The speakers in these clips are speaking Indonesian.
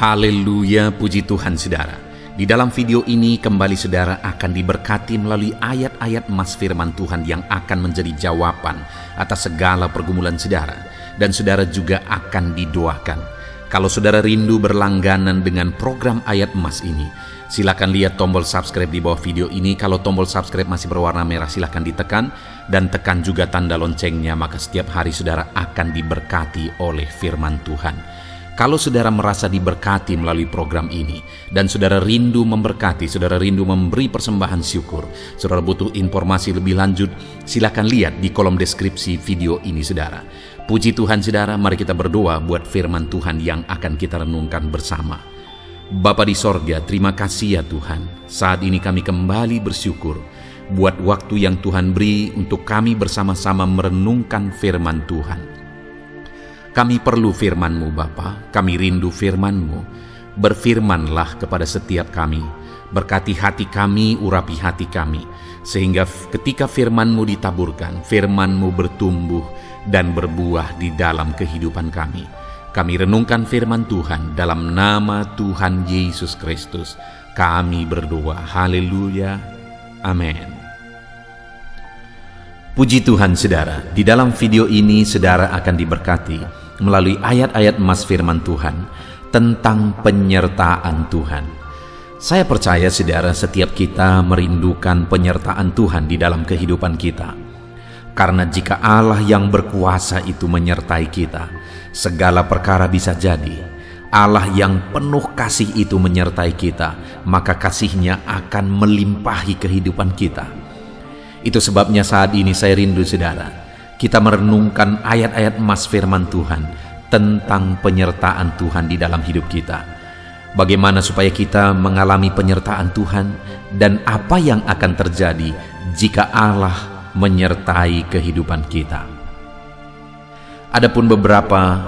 Haleluya, puji Tuhan saudara. Di dalam video ini kembali saudara akan diberkati melalui ayat-ayat emas firman Tuhan yang akan menjadi jawaban atas segala pergumulan saudara. Dan saudara juga akan didoakan. Kalau saudara rindu berlangganan dengan program ayat emas ini, silakan lihat tombol subscribe di bawah video ini. Kalau tombol subscribe masih berwarna merah, silakan ditekan dan tekan juga tanda loncengnya, maka setiap hari saudara akan diberkati oleh firman Tuhan. Kalau saudara merasa diberkati melalui program ini dan saudara rindu memberkati, saudara rindu memberi persembahan syukur, saudara butuh informasi lebih lanjut, silakan lihat di kolom deskripsi video ini saudara. Puji Tuhan saudara, mari kita berdoa buat firman Tuhan yang akan kita renungkan bersama. Bapa di sorga, terima kasih ya Tuhan. Saat ini kami kembali bersyukur buat waktu yang Tuhan beri untuk kami bersama-sama merenungkan firman Tuhan. Kami perlu firman-Mu Bapa, kami rindu firman-Mu. Berfirmanlah kepada setiap kami, berkati hati kami, urapi hati kami, sehingga ketika firman-Mu ditaburkan, firman-Mu bertumbuh dan berbuah di dalam kehidupan kami. Kami renungkan firman Tuhan dalam nama Tuhan Yesus Kristus. Kami berdoa, haleluya, amin. Puji Tuhan saudara, di dalam video ini saudara akan diberkati melalui ayat-ayat emas firman Tuhan tentang penyertaan Tuhan. Saya percaya saudara, setiap kita merindukan penyertaan Tuhan di dalam kehidupan kita. Karena jika Allah yang berkuasa itu menyertai kita, segala perkara bisa jadi. Allah yang penuh kasih itu menyertai kita, maka kasih-Nya akan melimpahi kehidupan kita. Itu sebabnya saat ini saya rindu saudara, kita merenungkan ayat-ayat emas firman Tuhan tentang penyertaan Tuhan di dalam hidup kita. Bagaimana supaya kita mengalami penyertaan Tuhan dan apa yang akan terjadi jika Allah menyertai kehidupan kita. Adapun beberapa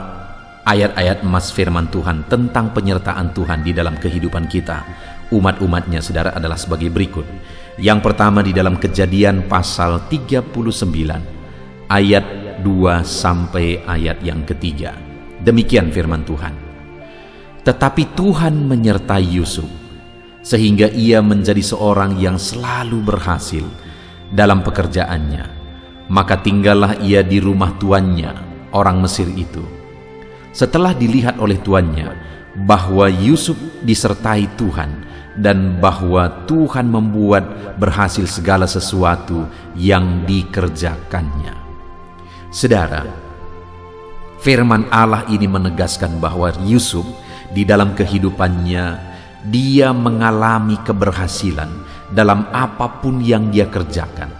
ayat-ayat emas firman Tuhan tentang penyertaan Tuhan di dalam kehidupan kita, umat-umatnya saudara, adalah sebagai berikut. Yang pertama di dalam Kejadian pasal 39 ayat 2 sampai ayat yang ketiga. Demikian firman Tuhan. Tetapi Tuhan menyertai Yusuf sehingga ia menjadi seorang yang selalu berhasil dalam pekerjaannya. Maka tinggallah ia di rumah tuannya, orang Mesir itu. Setelah dilihat oleh tuannya bahwa Yusuf disertai Tuhan dan bahwa Tuhan membuat berhasil segala sesuatu yang dikerjakannya. Saudara, firman Allah ini menegaskan bahwa Yusuf di dalam kehidupannya, dia mengalami keberhasilan dalam apapun yang dia kerjakan.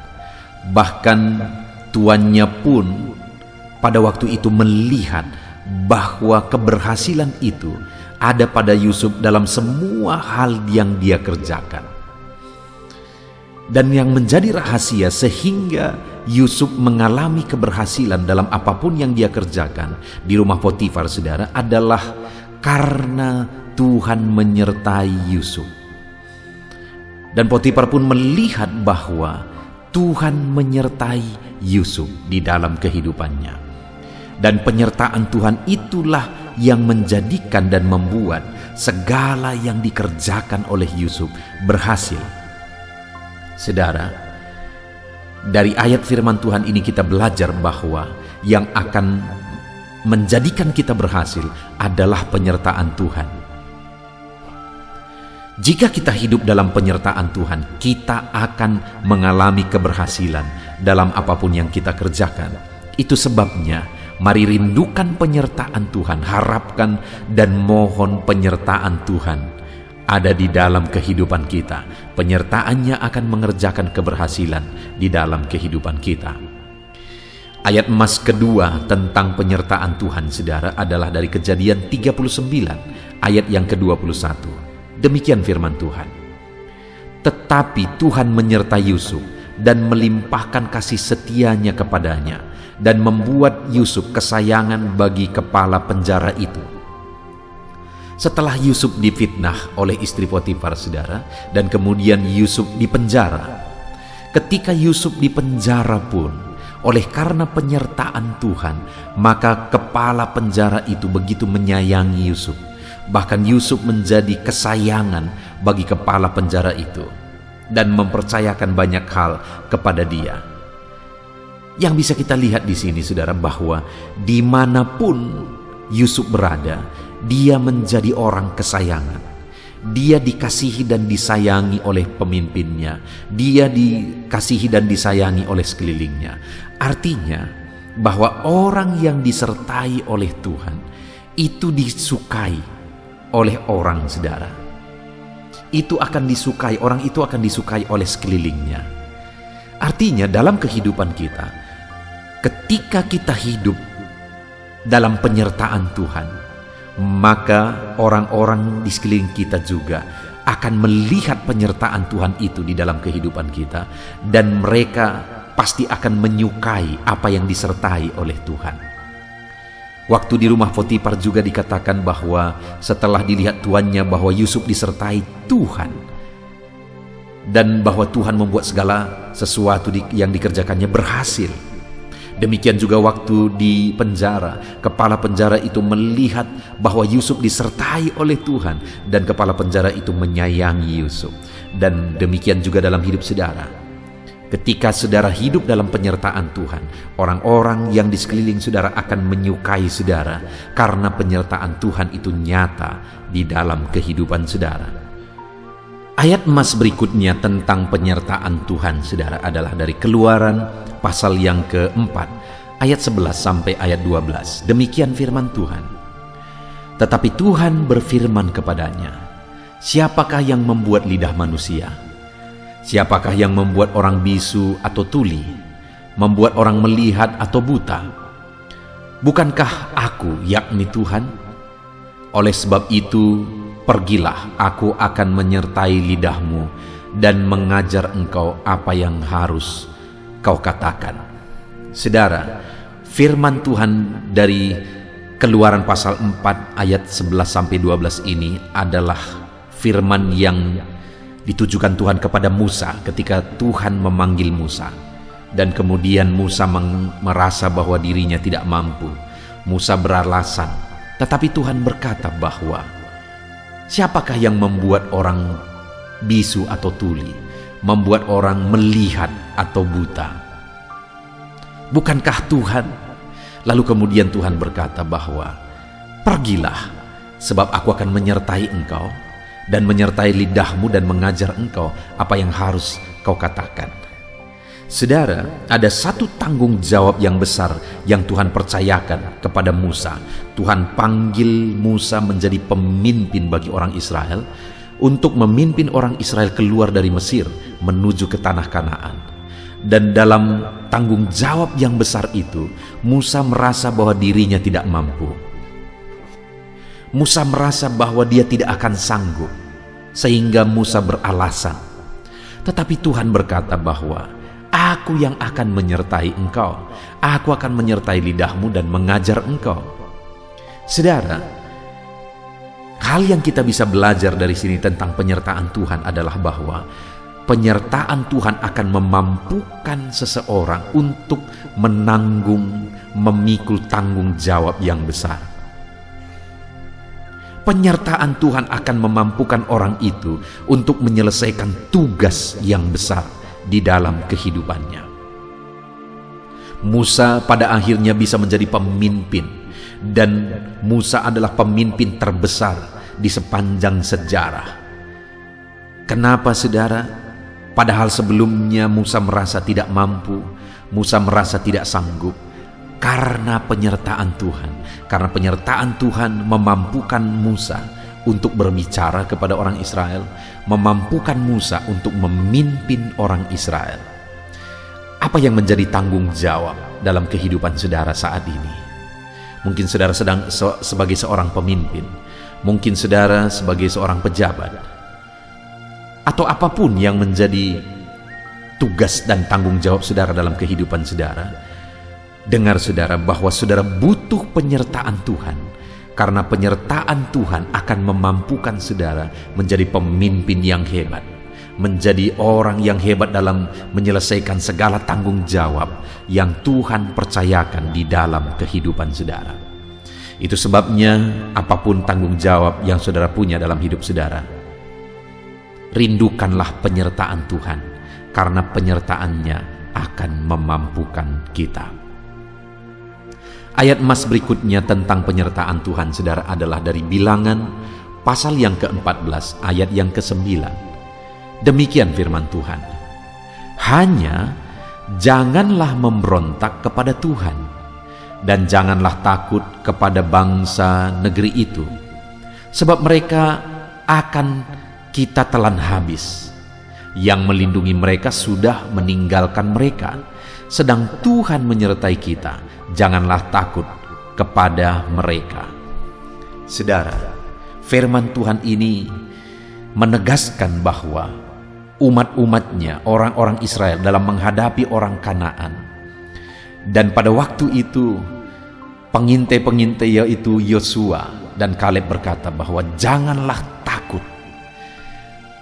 Bahkan tuannya pun pada waktu itu melihat bahwa keberhasilan itu ada pada Yusuf dalam semua hal yang dia kerjakan. Dan yang menjadi rahasia sehingga Yusuf mengalami keberhasilan dalam apapun yang dia kerjakan di rumah Potifar saudara adalah karena Tuhan menyertai Yusuf. Dan Potifar pun melihat bahwa Tuhan menyertai Yusuf di dalam kehidupannya. Dan penyertaan Tuhan itulah yang menjadikan dan membuat segala yang dikerjakan oleh Yusuf berhasil. Saudara, dari ayat firman Tuhan ini kita belajar bahwa yang akan menjadikan kita berhasil adalah penyertaan Tuhan. Jika kita hidup dalam penyertaan Tuhan, kita akan mengalami keberhasilan dalam apapun yang kita kerjakan. Itu sebabnya mari rindukan penyertaan Tuhan, harapkan dan mohon penyertaan Tuhan ada di dalam kehidupan kita. Penyertaannya akan mengerjakan keberhasilan di dalam kehidupan kita. Ayat emas kedua tentang penyertaan Tuhan saudara adalah dari Kejadian 39 ayat yang ke-21. Demikian firman Tuhan. Tetapi Tuhan menyertai Yusuf dan melimpahkan kasih setianya kepadanya, dan membuat Yusuf kesayangan bagi kepala penjara itu. Setelah Yusuf difitnah oleh istri Potifar saudara, dan kemudian Yusuf dipenjara. Ketika Yusuf dipenjara pun, oleh karena penyertaan Tuhan, maka kepala penjara itu begitu menyayangi Yusuf. Bahkan Yusuf menjadi kesayangan bagi kepala penjara itu dan mempercayakan banyak hal kepada dia. Yang bisa kita lihat di sini, saudara, bahwa dimanapun Yusuf berada, dia menjadi orang kesayangan. Dia dikasihi dan disayangi oleh pemimpinnya. Dia dikasihi dan disayangi oleh sekelilingnya. Artinya bahwa orang yang disertai oleh Tuhan itu disukai oleh orang, saudara. Itu akan disukai, orang itu akan disukai oleh sekelilingnya. Artinya dalam kehidupan kita, ketika kita hidup dalam penyertaan Tuhan, maka orang-orang di sekeliling kita juga akan melihat penyertaan Tuhan itu di dalam kehidupan kita, dan mereka pasti akan menyukai apa yang disertai oleh Tuhan. Waktu di rumah Potifar juga dikatakan bahwa setelah dilihat tuannya bahwa Yusuf disertai Tuhan dan bahwa Tuhan membuat segala sesuatu yang dikerjakannya berhasil. Demikian juga waktu di penjara, kepala penjara itu melihat bahwa Yusuf disertai oleh Tuhan dan kepala penjara itu menyayangi Yusuf. Dan demikian juga dalam hidup saudara. Ketika saudara hidup dalam penyertaan Tuhan, orang-orang yang di sekeliling saudara akan menyukai saudara karena penyertaan Tuhan itu nyata di dalam kehidupan saudara. Ayat emas berikutnya tentang penyertaan Tuhan, saudara, adalah dari Keluaran pasal yang keempat, ayat 11 sampai ayat 12. Demikian firman Tuhan. Tetapi Tuhan berfirman kepadanya, "Siapakah yang membuat lidah manusia? Siapakah yang membuat orang bisu atau tuli? Membuat orang melihat atau buta? Bukankah aku, yakni Tuhan? Oleh sebab itu, pergilah, aku akan menyertai lidahmu dan mengajar engkau apa yang harus kau katakan." Saudara, firman Tuhan dari Keluaran pasal 4 ayat 11 sampai 12 ini adalah firman yang ditujukan Tuhan kepada Musa ketika Tuhan memanggil Musa. Dan kemudian Musa merasa bahwa dirinya tidak mampu. Musa beralasan, tetapi Tuhan berkata bahwa siapakah yang membuat orang bisu atau tuli, membuat orang melihat atau buta? Bukankah Tuhan? Lalu kemudian Tuhan berkata bahwa pergilah, sebab aku akan menyertai engkau dan menyertai lidahmu dan mengajar engkau apa yang harus kau katakan. Saudara, ada satu tanggung jawab yang besar yang Tuhan percayakan kepada Musa. Tuhan panggil Musa menjadi pemimpin bagi orang Israel untuk memimpin orang Israel keluar dari Mesir menuju ke tanah Kanaan. Dan dalam tanggung jawab yang besar itu, Musa merasa bahwa dirinya tidak mampu. Musa merasa bahwa dia tidak akan sanggup, sehingga Musa beralasan. Tetapi Tuhan berkata bahwa aku yang akan menyertai engkau, aku akan menyertai lidahmu dan mengajar engkau. Saudara, hal yang kita bisa belajar dari sini tentang penyertaan Tuhan adalah bahwa penyertaan Tuhan akan memampukan seseorang untuk menanggung, memikul tanggung jawab yang besar. Penyertaan Tuhan akan memampukan orang itu untuk menyelesaikan tugas yang besar di dalam kehidupannya. Musa pada akhirnya bisa menjadi pemimpin, dan Musa adalah pemimpin terbesar di sepanjang sejarah. Kenapa, saudara? Padahal sebelumnya Musa merasa tidak mampu, Musa merasa tidak sanggup, karena penyertaan Tuhan. Karena penyertaan Tuhan memampukan Musa untuk berbicara kepada orang Israel, memampukan Musa untuk memimpin orang Israel. Apa yang menjadi tanggung jawab dalam kehidupan saudara saat ini? Mungkin saudara sedang sebagai seorang pemimpin, mungkin saudara sebagai seorang pejabat, atau apapun yang menjadi tugas dan tanggung jawab saudara dalam kehidupan saudara. Dengar saudara bahwa saudara butuh penyertaan Tuhan, karena penyertaan Tuhan akan memampukan saudara menjadi pemimpin yang hebat, menjadi orang yang hebat dalam menyelesaikan segala tanggung jawab yang Tuhan percayakan di dalam kehidupan saudara. Itu sebabnya apapun tanggung jawab yang saudara punya dalam hidup saudara, rindukanlah penyertaan Tuhan, karena penyertaannya akan memampukan kita. Ayat emas berikutnya tentang penyertaan Tuhan saudara adalah dari Bilangan pasal yang ke-14 ayat yang ke-9. Demikian firman Tuhan, hanya janganlah memberontak kepada Tuhan, dan janganlah takut kepada bangsa negeri itu, sebab mereka akan kita telan habis. Yang melindungi mereka sudah meninggalkan mereka, sedang Tuhan menyertai kita. Janganlah takut kepada mereka. Saudara, firman Tuhan ini menegaskan bahwa umat-umatnya, orang-orang Israel dalam menghadapi orang Kanaan, dan pada waktu itu pengintai-pengintai yaitu Yosua dan Kaleb berkata bahwa janganlah takut,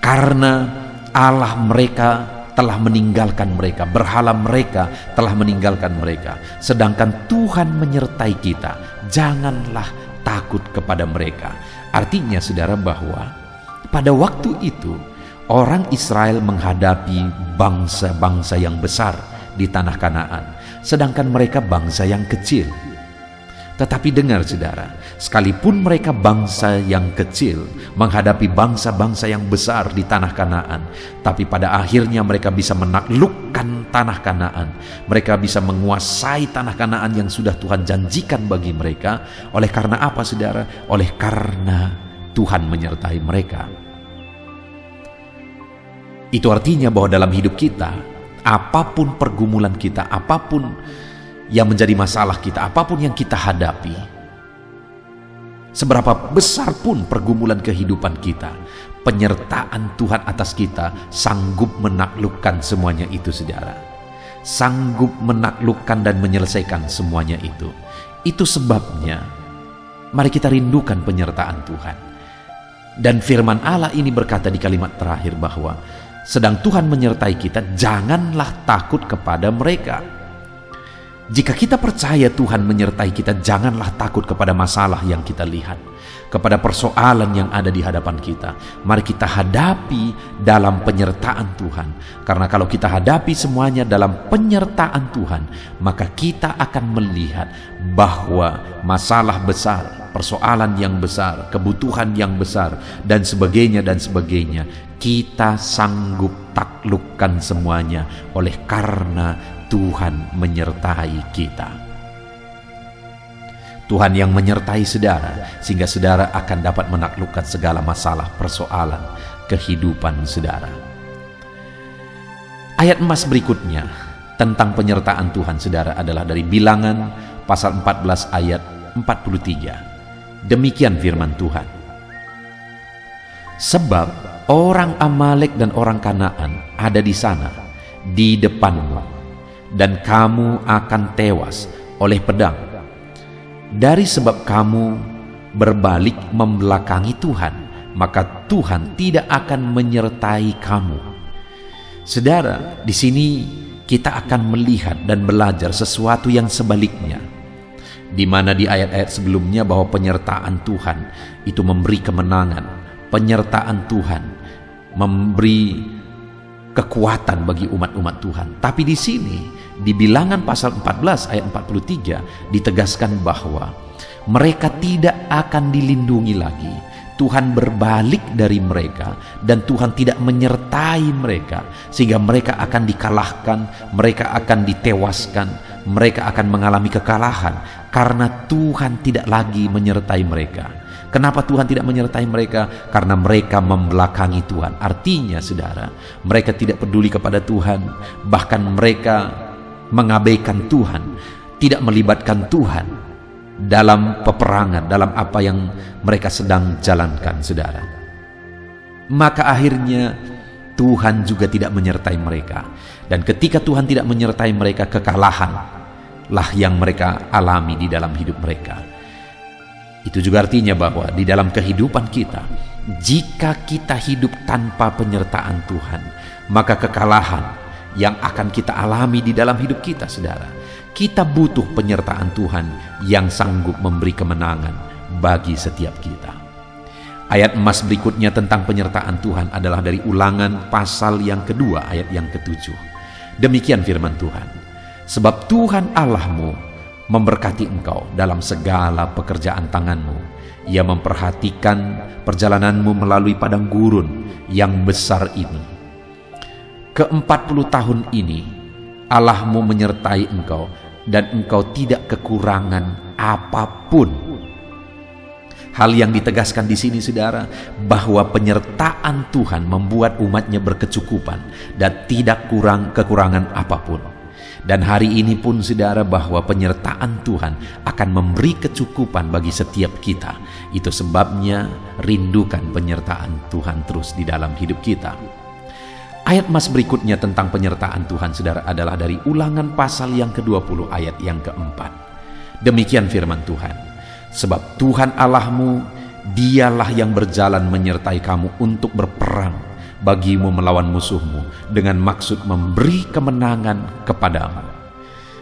karena Allah mereka telah meninggalkan mereka, berhala mereka telah meninggalkan mereka, sedangkan Tuhan menyertai kita. Janganlah takut kepada mereka. Artinya saudara, bahwa pada waktu itu orang Israel menghadapi bangsa-bangsa yang besar di tanah Kanaan, sedangkan mereka bangsa yang kecil. Tetapi dengar saudara, sekalipun mereka bangsa yang kecil menghadapi bangsa-bangsa yang besar di tanah Kanaan, tapi pada akhirnya mereka bisa menaklukkan tanah Kanaan. Mereka bisa menguasai tanah Kanaan yang sudah Tuhan janjikan bagi mereka. Oleh karena apa saudara? Oleh karena Tuhan menyertai mereka. Itu artinya bahwa dalam hidup kita, apapun pergumulan kita, apapun yang menjadi masalah kita, apapun yang kita hadapi, seberapa besar pun pergumulan kehidupan kita, penyertaan Tuhan atas kita sanggup menaklukkan semuanya itu saudara. Sanggup menaklukkan dan menyelesaikan semuanya itu. Itu sebabnya mari kita rindukan penyertaan Tuhan. Dan firman Allah ini berkata di kalimat terakhir bahwa sedang Tuhan menyertai kita, janganlah takut kepada mereka. Jika kita percaya Tuhan menyertai kita, janganlah takut kepada masalah yang kita lihat, kepada persoalan yang ada di hadapan kita. Mari kita hadapi dalam penyertaan Tuhan. Karena kalau kita hadapi semuanya dalam penyertaan Tuhan, maka kita akan melihat bahwa masalah besar, persoalan yang besar, kebutuhan yang besar, dan sebagainya, kita sanggup taklukkan semuanya oleh karena Tuhan menyertai kita. Tuhan yang menyertai saudara, sehingga saudara akan dapat menaklukkan segala masalah persoalan kehidupan saudara. Ayat emas berikutnya tentang penyertaan Tuhan saudara adalah dari Bilangan pasal 14 ayat 43. Demikian firman Tuhan, sebab orang Amalek dan orang Kanaan ada di sana, di depanmu, dan kamu akan tewas oleh pedang, dari sebab kamu berbalik membelakangi Tuhan, maka Tuhan tidak akan menyertai kamu. Saudara, di sini kita akan melihat dan belajar sesuatu yang sebaliknya, di mana di ayat-ayat sebelumnya bahwa penyertaan Tuhan itu memberi kemenangan, penyertaan Tuhan memberi kekuatan bagi umat-umat Tuhan. Tapi di sini di Bilangan pasal 14 ayat 43 ditegaskan bahwa mereka tidak akan dilindungi lagi. Tuhan berbalik dari mereka dan Tuhan tidak menyertai mereka, sehingga mereka akan dikalahkan, mereka akan ditewaskan, mereka akan mengalami kekalahan karena Tuhan tidak lagi menyertai mereka. Kenapa Tuhan tidak menyertai mereka? Karena mereka membelakangi Tuhan. Artinya saudara, mereka tidak peduli kepada Tuhan, bahkan mereka mengabaikan Tuhan, tidak melibatkan Tuhan dalam peperangan, dalam apa yang mereka sedang jalankan saudara. Maka akhirnya Tuhan juga tidak menyertai mereka. Dan ketika Tuhan tidak menyertai mereka, kekalahanlah yang mereka alami di dalam hidup mereka. Itu juga artinya bahwa di dalam kehidupan kita, jika kita hidup tanpa penyertaan Tuhan, maka kekalahan yang akan kita alami di dalam hidup kita saudara, Kita butuh penyertaan Tuhan yang sanggup memberi kemenangan bagi setiap kita. Ayat emas berikutnya tentang penyertaan Tuhan adalah dari Ulangan pasal yang kedua ayat yang ke-7. Demikian firman Tuhan, sebab Tuhan Allahmu memberkati engkau dalam segala pekerjaan tanganmu. Ia memperhatikan perjalananmu melalui padang gurun yang besar ini. Ke-40 tahun ini Allahmu menyertai engkau dan engkau tidak kekurangan apapun. Hal yang ditegaskan di sini, saudara, bahwa penyertaan Tuhan membuat umatnya berkecukupan dan tidak kekurangan apapun. Dan hari ini pun, saudara, bahwa penyertaan Tuhan akan memberi kecukupan bagi setiap kita. Itu sebabnya rindukan penyertaan Tuhan terus di dalam hidup kita. Ayat emas berikutnya tentang penyertaan Tuhan, saudara, adalah dari Ulangan pasal yang ke-20 ayat yang ke-4. Demikian firman Tuhan, sebab Tuhan Allahmu, dialah yang berjalan menyertai kamu untuk berperang bagimu melawan musuhmu dengan maksud memberi kemenangan kepadamu.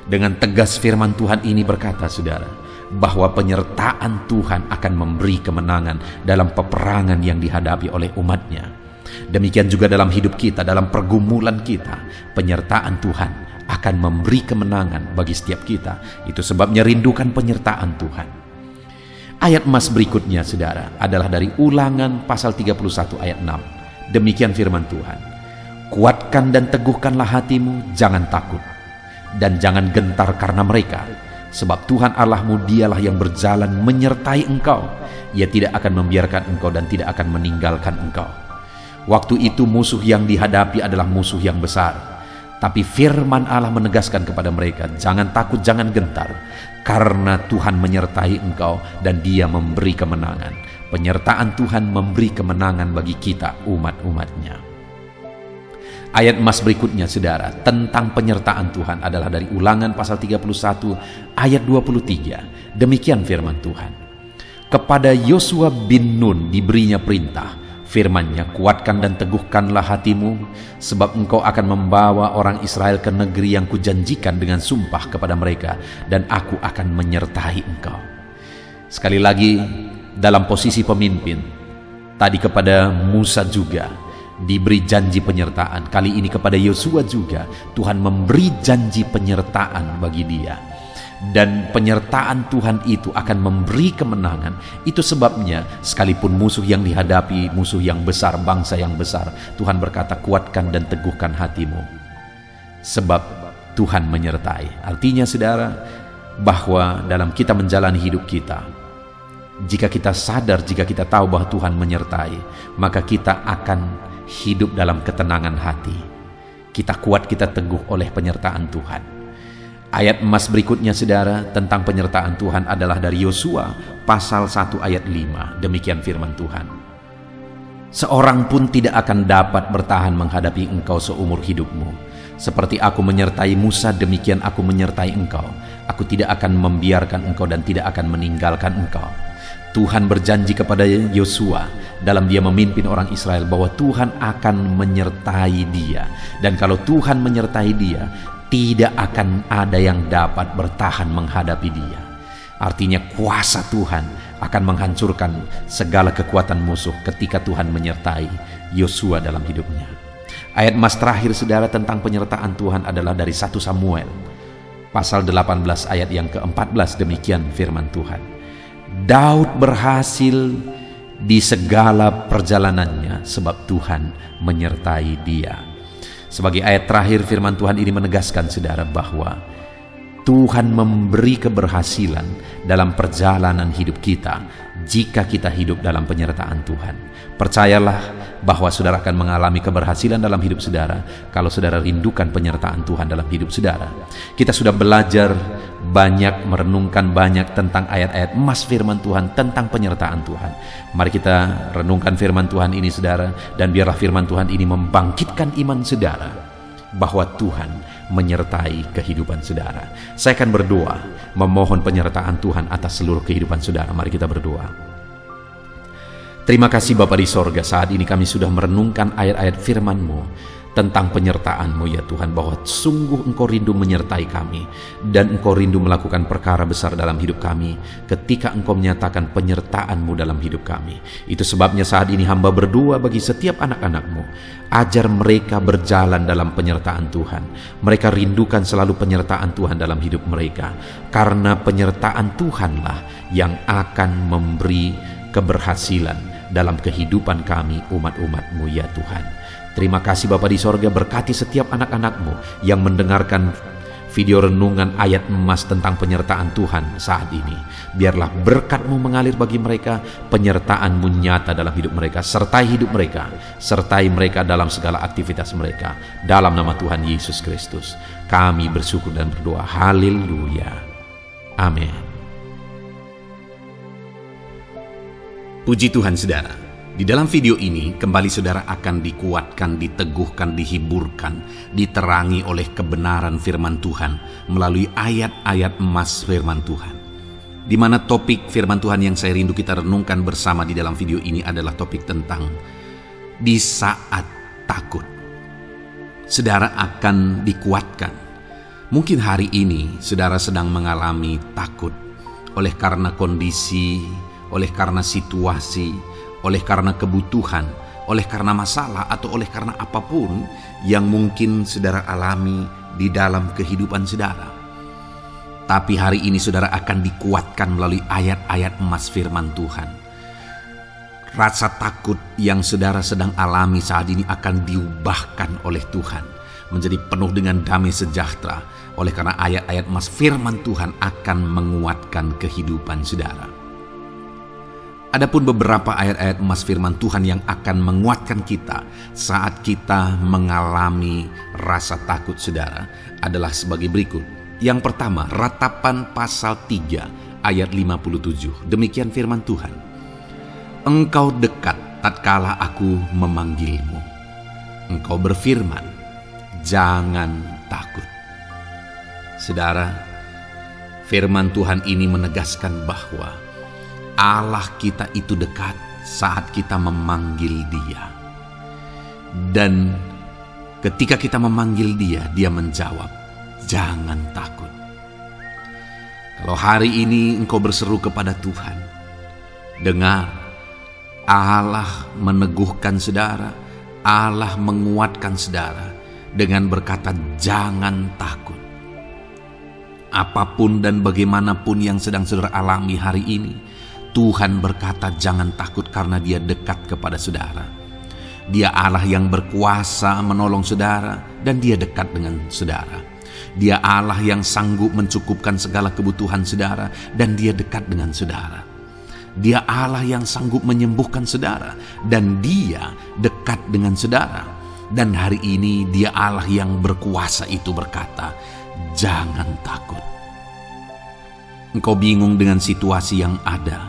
Dengan tegas firman Tuhan ini berkata, saudara, bahwa penyertaan Tuhan akan memberi kemenangan dalam peperangan yang dihadapi oleh umatnya. Demikian juga dalam hidup kita, dalam pergumulan kita, penyertaan Tuhan akan memberi kemenangan bagi setiap kita. Itu sebabnya rindukan penyertaan Tuhan. Ayat emas berikutnya, saudara, adalah dari Ulangan pasal 31 ayat 6. Demikian firman Tuhan, kuatkan dan teguhkanlah hatimu, jangan takut, dan jangan gentar karena mereka. Sebab Tuhan Allahmu, dialah yang berjalan menyertai engkau. Ia tidak akan membiarkan engkau dan tidak akan meninggalkan engkau. Waktu itu musuh yang dihadapi adalah musuh yang besar. Tapi firman Allah menegaskan kepada mereka, jangan takut, jangan gentar, karena Tuhan menyertai engkau dan Dia memberi kemenangan. Penyertaan Tuhan memberi kemenangan bagi kita, umat-umatnya. Ayat emas berikutnya, saudara, tentang penyertaan Tuhan adalah dari Ulangan pasal 31 ayat 23. Demikian firman Tuhan, kepada Yosua bin Nun diberinya perintah, firman-Nya, kuatkan dan teguhkanlah hatimu, sebab engkau akan membawa orang Israel ke negeri yang kujanjikan dengan sumpah kepada mereka, dan aku akan menyertai engkau. Sekali lagi, dalam posisi pemimpin, tadi kepada Musa juga diberi janji penyertaan. Kali ini kepada Yosua juga Tuhan memberi janji penyertaan bagi dia. Dan penyertaan Tuhan itu akan memberi kemenangan. Itu sebabnya sekalipun musuh yang dihadapi, musuh yang besar, bangsa yang besar, Tuhan berkata, kuatkan dan teguhkan hatimu, sebab Tuhan menyertai. Artinya, saudara, bahwa dalam kita menjalani hidup kita, jika kita sadar, jika kita tahu bahwa Tuhan menyertai, maka kita akan hidup dalam ketenangan hati. Kita kuat, kita teguh oleh penyertaan Tuhan. Ayat emas berikutnya, saudara, tentang penyertaan Tuhan adalah dari Yosua pasal 1 ayat 5. Demikian firman Tuhan, seorang pun tidak akan dapat bertahan menghadapi engkau seumur hidupmu. Seperti aku menyertai Musa, demikian aku menyertai engkau. Aku tidak akan membiarkan engkau dan tidak akan meninggalkan engkau. Tuhan berjanji kepada Yosua dalam dia memimpin orang Israel bahwa Tuhan akan menyertai dia. Dan kalau Tuhan menyertai dia, tidak akan ada yang dapat bertahan menghadapi dia. Artinya kuasa Tuhan akan menghancurkan segala kekuatan musuh ketika Tuhan menyertai Yosua dalam hidupnya. Ayat emas terakhir, saudara, tentang penyertaan Tuhan adalah dari 1 Samuel pasal 18 ayat yang ke-14. Demikian firman Tuhan, Daud berhasil di segala perjalanannya sebab Tuhan menyertai dia. Sebagai ayat terakhir, firman Tuhan ini menegaskan, saudara, bahwa Tuhan memberi keberhasilan dalam perjalanan hidup kita jika kita hidup dalam penyertaan Tuhan. Percayalah bahwa saudara akan mengalami keberhasilan dalam hidup saudara kalau saudara rindukan penyertaan Tuhan dalam hidup saudara. Kita sudah belajar banyak, merenungkan banyak tentang ayat-ayat emas firman Tuhan tentang penyertaan Tuhan. Mari kita renungkan firman Tuhan ini, saudara, dan biarlah firman Tuhan ini membangkitkan iman saudara bahwa Tuhan menyertai kehidupan saudara. Saya akan berdoa memohon penyertaan Tuhan atas seluruh kehidupan saudara. Mari kita berdoa. Terima kasih Bapa di sorga, saat ini kami sudah merenungkan ayat-ayat firman-Mu tentang penyertaan-Mu ya Tuhan, bahwa sungguh Engkau rindu menyertai kami dan Engkau rindu melakukan perkara besar dalam hidup kami ketika Engkau menyatakan penyertaan-Mu dalam hidup kami. Itu sebabnya saat ini hamba berdoa bagi setiap anak-anak-Mu, ajar mereka berjalan dalam penyertaan Tuhan. Mereka rindukan selalu penyertaan Tuhan dalam hidup mereka, karena penyertaan Tuhanlah yang akan memberi keberhasilan dalam kehidupan kami umat-umat-Mu ya Tuhan. Terima kasih Bapa di sorga, berkati setiap anak-anak-Mu yang mendengarkan video renungan ayat emas tentang penyertaan Tuhan saat ini. Biarlah berkat-Mu mengalir bagi mereka, penyertaan-Mu nyata dalam hidup mereka, sertai hidup mereka, sertai mereka dalam segala aktivitas mereka. Dalam nama Tuhan Yesus Kristus, kami bersyukur dan berdoa. Haleluya. Amin. Puji Tuhan saudara. Di dalam video ini, kembali saudara akan dikuatkan, diteguhkan, dihiburkan, diterangi oleh kebenaran firman Tuhan melalui ayat-ayat emas firman Tuhan. Di mana topik firman Tuhan yang saya rindu kita renungkan bersama di dalam video ini adalah topik tentang di saat takut. Saudara akan dikuatkan. Mungkin hari ini saudara sedang mengalami takut oleh karena kondisi, oleh karena situasi, oleh karena kebutuhan, oleh karena masalah, atau oleh karena apapun yang mungkin saudara alami di dalam kehidupan saudara. Tapi hari ini saudara akan dikuatkan melalui ayat-ayat emas firman Tuhan. Rasa takut yang saudara sedang alami saat ini akan diubahkan oleh Tuhan menjadi penuh dengan damai sejahtera, oleh karena ayat-ayat emas firman Tuhan akan menguatkan kehidupan saudara. Adapun beberapa ayat-ayat emas firman Tuhan yang akan menguatkan kita saat kita mengalami rasa takut saudara adalah sebagai berikut. Yang pertama, Ratapan pasal 3 ayat 57. Demikian firman Tuhan. Engkau dekat tatkala aku memanggilmu. Engkau berfirman, jangan takut. Saudara, firman Tuhan ini menegaskan bahwa Allah kita itu dekat saat kita memanggil Dia. Dan ketika kita memanggil Dia, Dia menjawab, jangan takut. Kalau hari ini engkau berseru kepada Tuhan, dengar, Allah meneguhkan saudara, Allah menguatkan saudara dengan berkata, jangan takut. Apapun dan bagaimanapun yang sedang saudara alami hari ini, Tuhan berkata jangan takut karena Dia dekat kepada saudara. Dia Allah yang berkuasa menolong saudara dan Dia dekat dengan saudara. Dia Allah yang sanggup mencukupkan segala kebutuhan saudara dan Dia dekat dengan saudara. Dia Allah yang sanggup menyembuhkan saudara dan Dia dekat dengan saudara. Dan hari ini Dia Allah yang berkuasa itu berkata, jangan takut. Engkau bingung dengan situasi yang ada,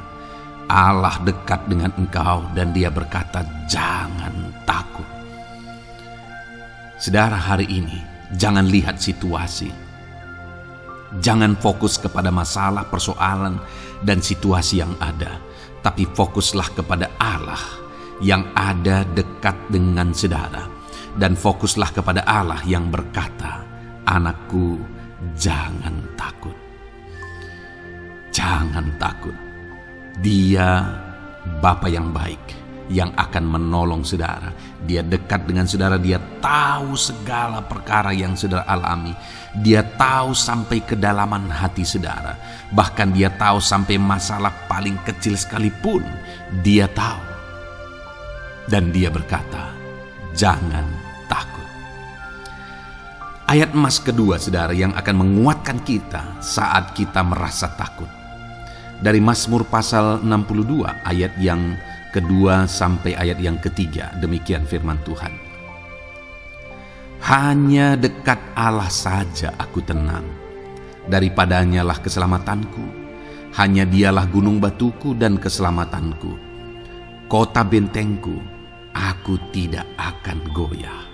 Allah dekat dengan engkau dan Dia berkata jangan takut. Saudara, hari ini jangan lihat situasi. Jangan fokus kepada masalah, persoalan, dan situasi yang ada. Tapi fokuslah kepada Allah yang ada dekat dengan saudara. Dan fokuslah kepada Allah yang berkata, anakku jangan takut. Jangan takut. Dia Bapa yang baik yang akan menolong saudara. Dia dekat dengan saudara. Dia tahu segala perkara yang saudara alami. Dia tahu sampai kedalaman hati saudara. Bahkan Dia tahu sampai masalah paling kecil sekalipun Dia tahu. Dan Dia berkata, jangan takut. Ayat emas kedua saudara yang akan menguatkan kita saat kita merasa takut. Dari Mazmur pasal 62 ayat yang kedua sampai ayat yang ketiga. Demikian firman Tuhan. Hanya dekat Allah saja aku tenang. Daripadanya lah keselamatanku. Hanya Dialah gunung batuku dan keselamatanku. Kota bentengku, aku tidak akan goyah.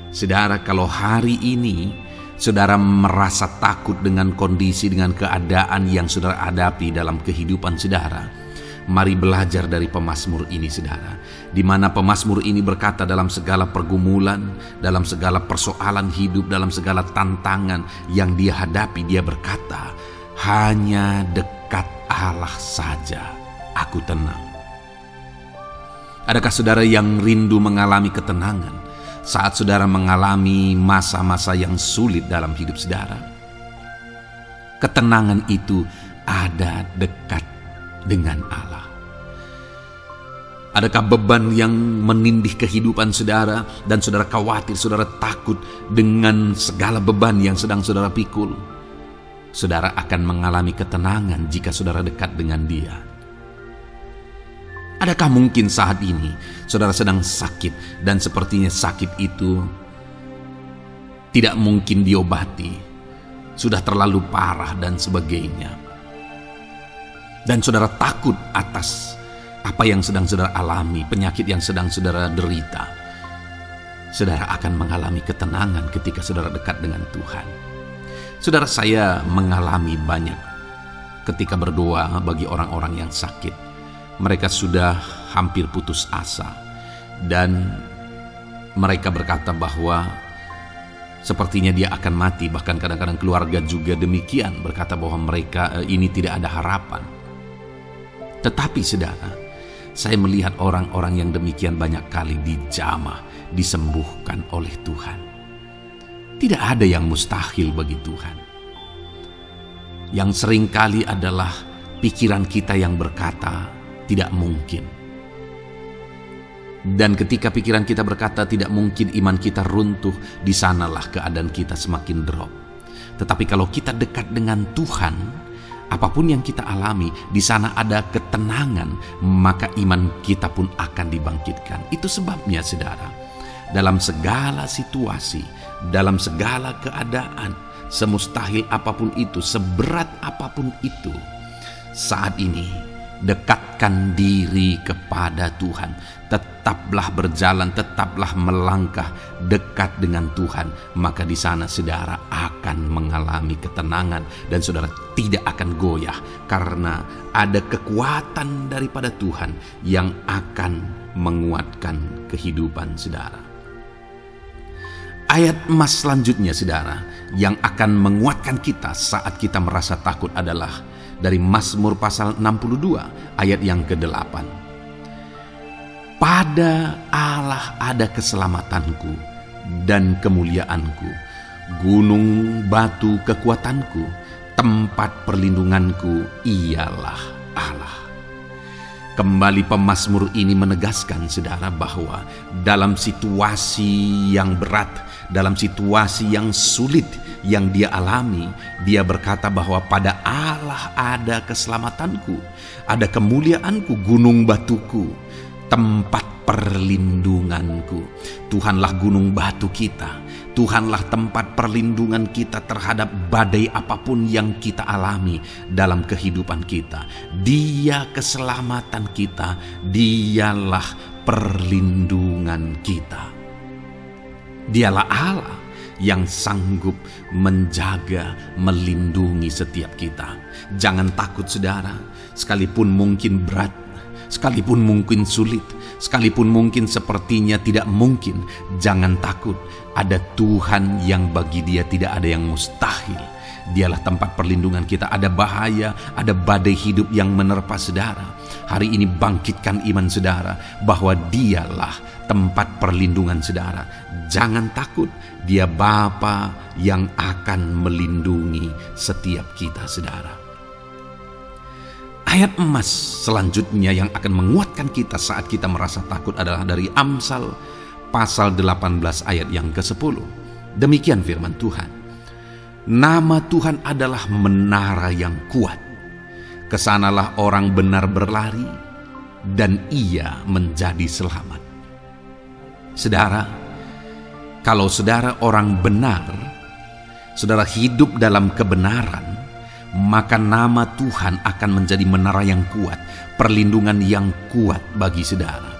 Saudara, kalau hari ini saudara merasa takut dengan kondisi, dengan keadaan yang saudara hadapi dalam kehidupan saudara, Mari belajar dari pemazmur ini, saudara, di mana pemazmur ini berkata dalam segala pergumulan, dalam segala persoalan hidup, dalam segala tantangan yang dia hadapi, dia berkata, hanya dekat Allah saja aku tenang. Adakah saudara yang rindu mengalami ketenangan saat saudara mengalami masa-masa yang sulit dalam hidup saudara? Ketenangan itu ada dekat dengan Allah. Adakah beban yang menindih kehidupan saudara dan saudara khawatir, saudara takut dengan segala beban yang sedang saudara pikul? Saudara akan mengalami ketenangan jika saudara dekat dengan Dia. Adakah mungkin saat ini saudara sedang sakit dan sepertinya sakit itu tidak mungkin diobati, sudah terlalu parah dan sebagainya, dan saudara takut atas apa yang sedang saudara alami, penyakit yang sedang saudara derita? Saudara akan mengalami ketenangan ketika saudara dekat dengan Tuhan. Saudara, saya mengalami banyak ketika berdoa bagi orang-orang yang sakit. Mereka sudah hampir putus asa, dan mereka berkata bahwa sepertinya dia akan mati. Bahkan kadang-kadang keluarga juga demikian, berkata bahwa mereka ini tidak ada harapan. Tetapi saudara, saya melihat orang-orang yang demikian banyak kali dijamah, disembuhkan oleh Tuhan. Tidak ada yang mustahil bagi Tuhan. Yang seringkali adalah pikiran kita yang berkata tidak mungkin. Dan ketika pikiran kita berkata tidak mungkin, iman kita runtuh, di sanalah keadaan kita semakin drop. Tetapi kalau kita dekat dengan Tuhan, apapun yang kita alami, di sana ada ketenangan, maka iman kita pun akan dibangkitkan. Itu sebabnya saudara, dalam segala situasi, dalam segala keadaan, semustahil apapun itu, seberat apapun itu, saat ini dekatkan diri kepada Tuhan. Tetaplah berjalan, tetaplah melangkah dekat dengan Tuhan. Maka di sana saudara akan mengalami ketenangan, dan saudara tidak akan goyah, karena ada kekuatan daripada Tuhan yang akan menguatkan kehidupan saudara. Ayat emas selanjutnya saudara yang akan menguatkan kita saat kita merasa takut adalah dari Mazmur pasal 62 ayat yang ke-8. Pada Allah ada keselamatanku dan kemuliaanku, gunung batu kekuatanku, tempat perlindunganku ialah Allah. Kembali pemazmur ini menegaskan saudara bahwa dalam situasi yang berat, dalam situasi yang sulit yang dia alami, dia berkata bahwa pada Allah ada keselamatanku, ada kemuliaanku, gunung batuku, tempat perlindunganku. Tuhanlah gunung batu kita, Tuhanlah tempat perlindungan kita terhadap badai apapun yang kita alami dalam kehidupan kita. Dia keselamatan kita, dialah perlindungan kita. Dialah Allah yang sanggup menjaga, melindungi setiap kita. Jangan takut saudara, sekalipun mungkin berat, sekalipun mungkin sulit, sekalipun mungkin sepertinya tidak mungkin, jangan takut. Ada Tuhan yang bagi Dia tidak ada yang mustahil. Dialah tempat perlindungan kita. Ada bahaya, ada badai hidup yang menerpa saudara. Hari ini bangkitkan iman saudara bahwa Dialah tempat perlindungan saudara. Jangan takut, Dia Bapa yang akan melindungi setiap kita saudara. Ayat emas selanjutnya yang akan menguatkan kita saat kita merasa takut adalah dari Amsal pasal 18 ayat yang ke-10. Demikian firman Tuhan. Nama Tuhan adalah menara yang kuat. Kesanalah orang benar berlari dan ia menjadi selamat. Saudara, kalau saudara orang benar, saudara hidup dalam kebenaran, maka nama Tuhan akan menjadi menara yang kuat, perlindungan yang kuat bagi saudara.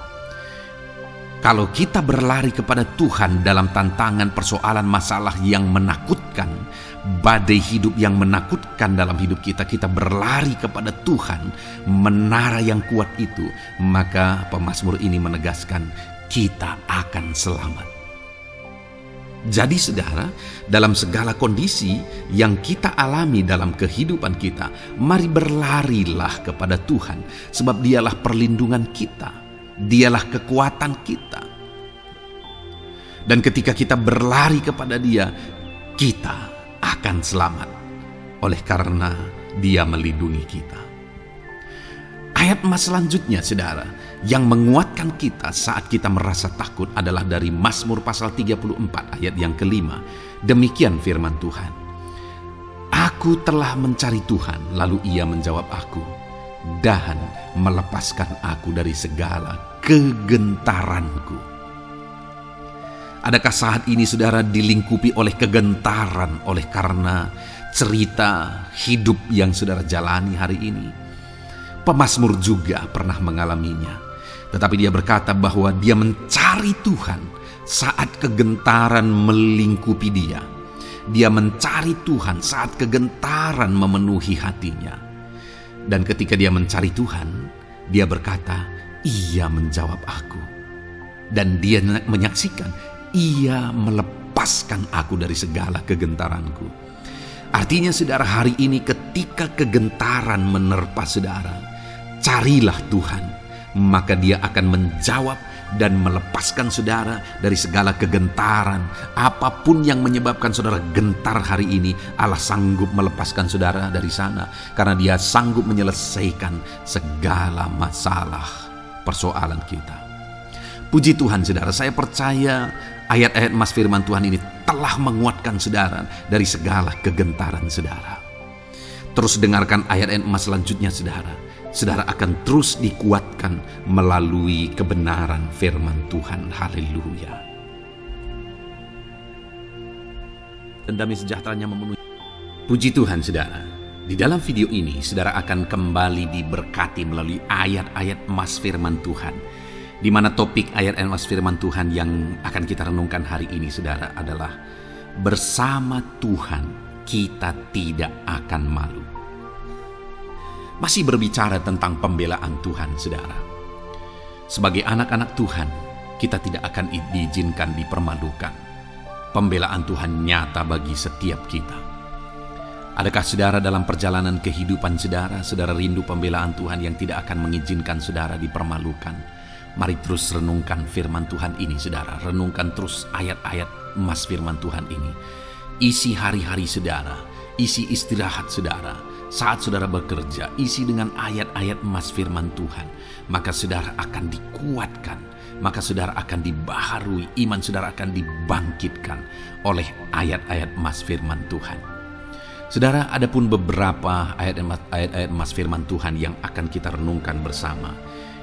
Kalau kita berlari kepada Tuhan dalam tantangan persoalan masalah yang menakutkan, badai hidup yang menakutkan dalam hidup kita, kita berlari kepada Tuhan, menara yang kuat itu, maka pemazmur ini menegaskan kita akan selamat. Jadi saudara, dalam segala kondisi yang kita alami dalam kehidupan kita, mari berlarilah kepada Tuhan, sebab Dialah perlindungan kita. Dialah kekuatan kita. Dan ketika kita berlari kepada Dia, kita akan selamat. Oleh karena Dia melindungi kita. Ayat emas selanjutnya, saudara, yang menguatkan kita saat kita merasa takut adalah dari Mazmur pasal 34 ayat yang kelima. Demikian firman Tuhan. Aku telah mencari Tuhan, lalu Ia menjawab aku, dan melepaskan aku dari segala kegentaranku. Adakah saat ini saudara dilingkupi oleh kegentaran oleh karena cerita hidup yang saudara jalani hari ini? Pemazmur juga pernah mengalaminya, tetapi dia berkata bahwa dia mencari Tuhan saat kegentaran melingkupi dia. Dia mencari Tuhan saat kegentaran memenuhi hatinya. Dan ketika dia mencari Tuhan, dia berkata, Ia menjawab aku. Dan dia menyaksikan, Ia melepaskan aku dari segala kegentaranku. Artinya saudara, hari ini ketika kegentaran menerpa saudara, carilah Tuhan, maka Dia akan menjawab dan melepaskan saudara dari segala kegentaran. Apapun yang menyebabkan saudara gentar hari ini, Allah sanggup melepaskan saudara dari sana, karena Dia sanggup menyelesaikan segala masalah persoalan kita. Puji Tuhan saudara, saya percaya ayat-ayat emas firman Tuhan ini telah menguatkan saudara dari segala kegentaran saudara. Terus dengarkan ayat-ayat emas selanjutnya saudara. Saudara akan terus dikuatkan melalui kebenaran firman Tuhan. Haleluya. Dan damai sejahteranya memenuhi. Puji Tuhan saudara. Di dalam video ini saudara akan kembali diberkati melalui ayat-ayat emas firman Tuhan. Di mana topik ayat emas firman Tuhan yang akan kita renungkan hari ini saudara adalah bersama Tuhan kita tidak akan malu. Masih berbicara tentang pembelaan Tuhan, saudara. Sebagai anak-anak Tuhan, kita tidak akan diizinkan dipermalukan. Pembelaan Tuhan nyata bagi setiap kita. Adakah saudara dalam perjalanan kehidupan saudara, saudara rindu pembelaan Tuhan yang tidak akan mengizinkan saudara dipermalukan? Mari terus renungkan firman Tuhan ini, saudara. Renungkan terus ayat-ayat emas firman Tuhan ini. Isi hari-hari saudara, isi istirahat saudara. Saat saudara bekerja, isi dengan ayat-ayat emas firman Tuhan. Maka saudara akan dikuatkan. Maka saudara akan dibaharui. Iman saudara akan dibangkitkan oleh ayat-ayat emas firman Tuhan. Saudara, ada pun beberapa ayat-ayat emas firman Tuhan yang akan kita renungkan bersama.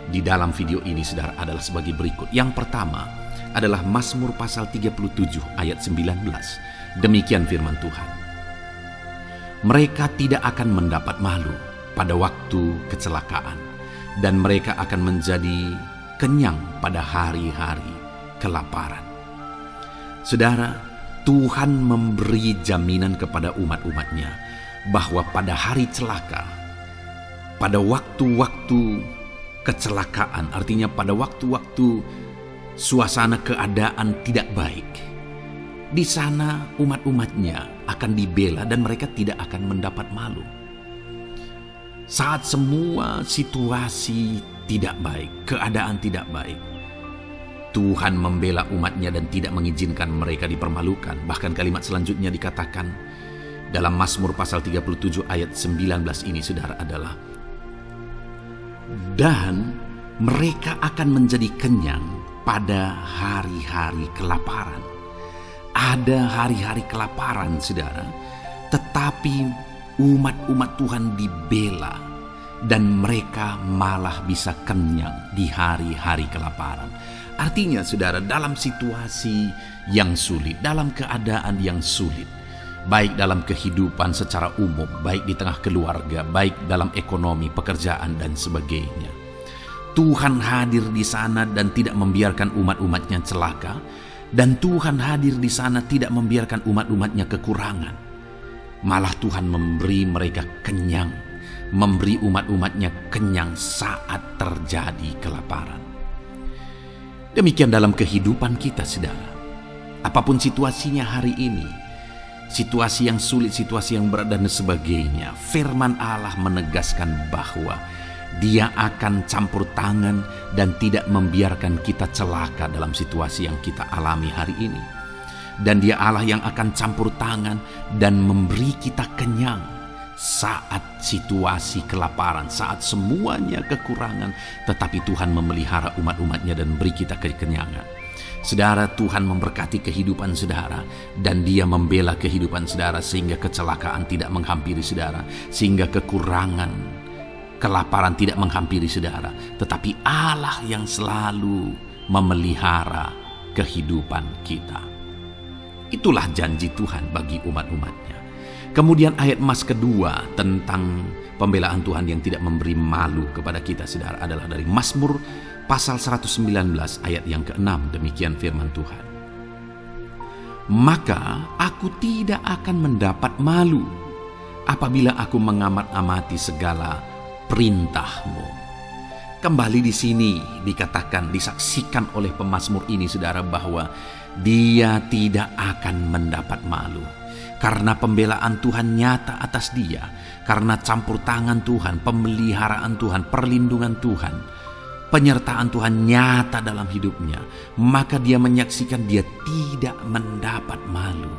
Di dalam video ini saudara adalah sebagai berikut. Yang pertama adalah Mazmur pasal 37 ayat 19. Demikian firman Tuhan. Mereka tidak akan mendapat malu pada waktu kecelakaan, dan mereka akan menjadi kenyang pada hari-hari kelaparan. Saudara, Tuhan memberi jaminan kepada umat-umatnya bahwa pada hari celaka, pada waktu-waktu kecelakaan, artinya pada waktu-waktu suasana keadaan tidak baik, di sana umat-umatnya akan dibela dan mereka tidak akan mendapat malu. Saat semua situasi tidak baik, keadaan tidak baik, Tuhan membela umatnya dan tidak mengizinkan mereka dipermalukan. Bahkan kalimat selanjutnya dikatakan dalam Mazmur pasal 37 ayat 19 ini saudara adalah, dan mereka akan menjadi kenyang pada hari-hari kelaparan. Ada hari-hari kelaparan saudara, tetapi umat-umat Tuhan dibela dan mereka malah bisa kenyang di hari-hari kelaparan. Artinya saudara, dalam situasi yang sulit, dalam keadaan yang sulit, baik dalam kehidupan secara umum, baik di tengah keluarga, baik dalam ekonomi, pekerjaan dan sebagainya, Tuhan hadir di sana dan tidak membiarkan umat-umatnya celaka. Dan Tuhan hadir di sana tidak membiarkan umat-umatnya kekurangan. Malah Tuhan memberi mereka kenyang, memberi umat-umatnya kenyang saat terjadi kelaparan. Demikian dalam kehidupan kita, saudara. Apapun situasinya hari ini, situasi yang sulit, situasi yang berat dan sebagainya, firman Allah menegaskan bahwa Dia akan campur tangan dan tidak membiarkan kita celaka dalam situasi yang kita alami hari ini. Dan Dia Allah yang akan campur tangan dan memberi kita kenyang saat situasi kelaparan, saat semuanya kekurangan, tetapi Tuhan memelihara umat-umatnya dan beri kita kekenyangan. Saudara, Tuhan memberkati kehidupan saudara dan Dia membela kehidupan saudara sehingga kecelakaan tidak menghampiri saudara, sehingga kekurangan, kelaparan tidak menghampiri saudara, tetapi Allah yang selalu memelihara kehidupan kita. Itulah janji Tuhan bagi umat-umatnya. Kemudian ayat emas kedua tentang pembelaan Tuhan yang tidak memberi malu kepada kita, saudara, adalah dari Mazmur pasal 119 ayat yang ke-6. Demikian firman Tuhan. Maka aku tidak akan mendapat malu apabila aku mengamat-amati segala perintah-Mu. Kembali di sini dikatakan, disaksikan oleh pemazmur ini, saudara, bahwa dia tidak akan mendapat malu. Karena pembelaan Tuhan nyata atas dia, karena campur tangan Tuhan, pemeliharaan Tuhan, perlindungan Tuhan, penyertaan Tuhan nyata dalam hidupnya, maka dia menyaksikan dia tidak mendapat malu.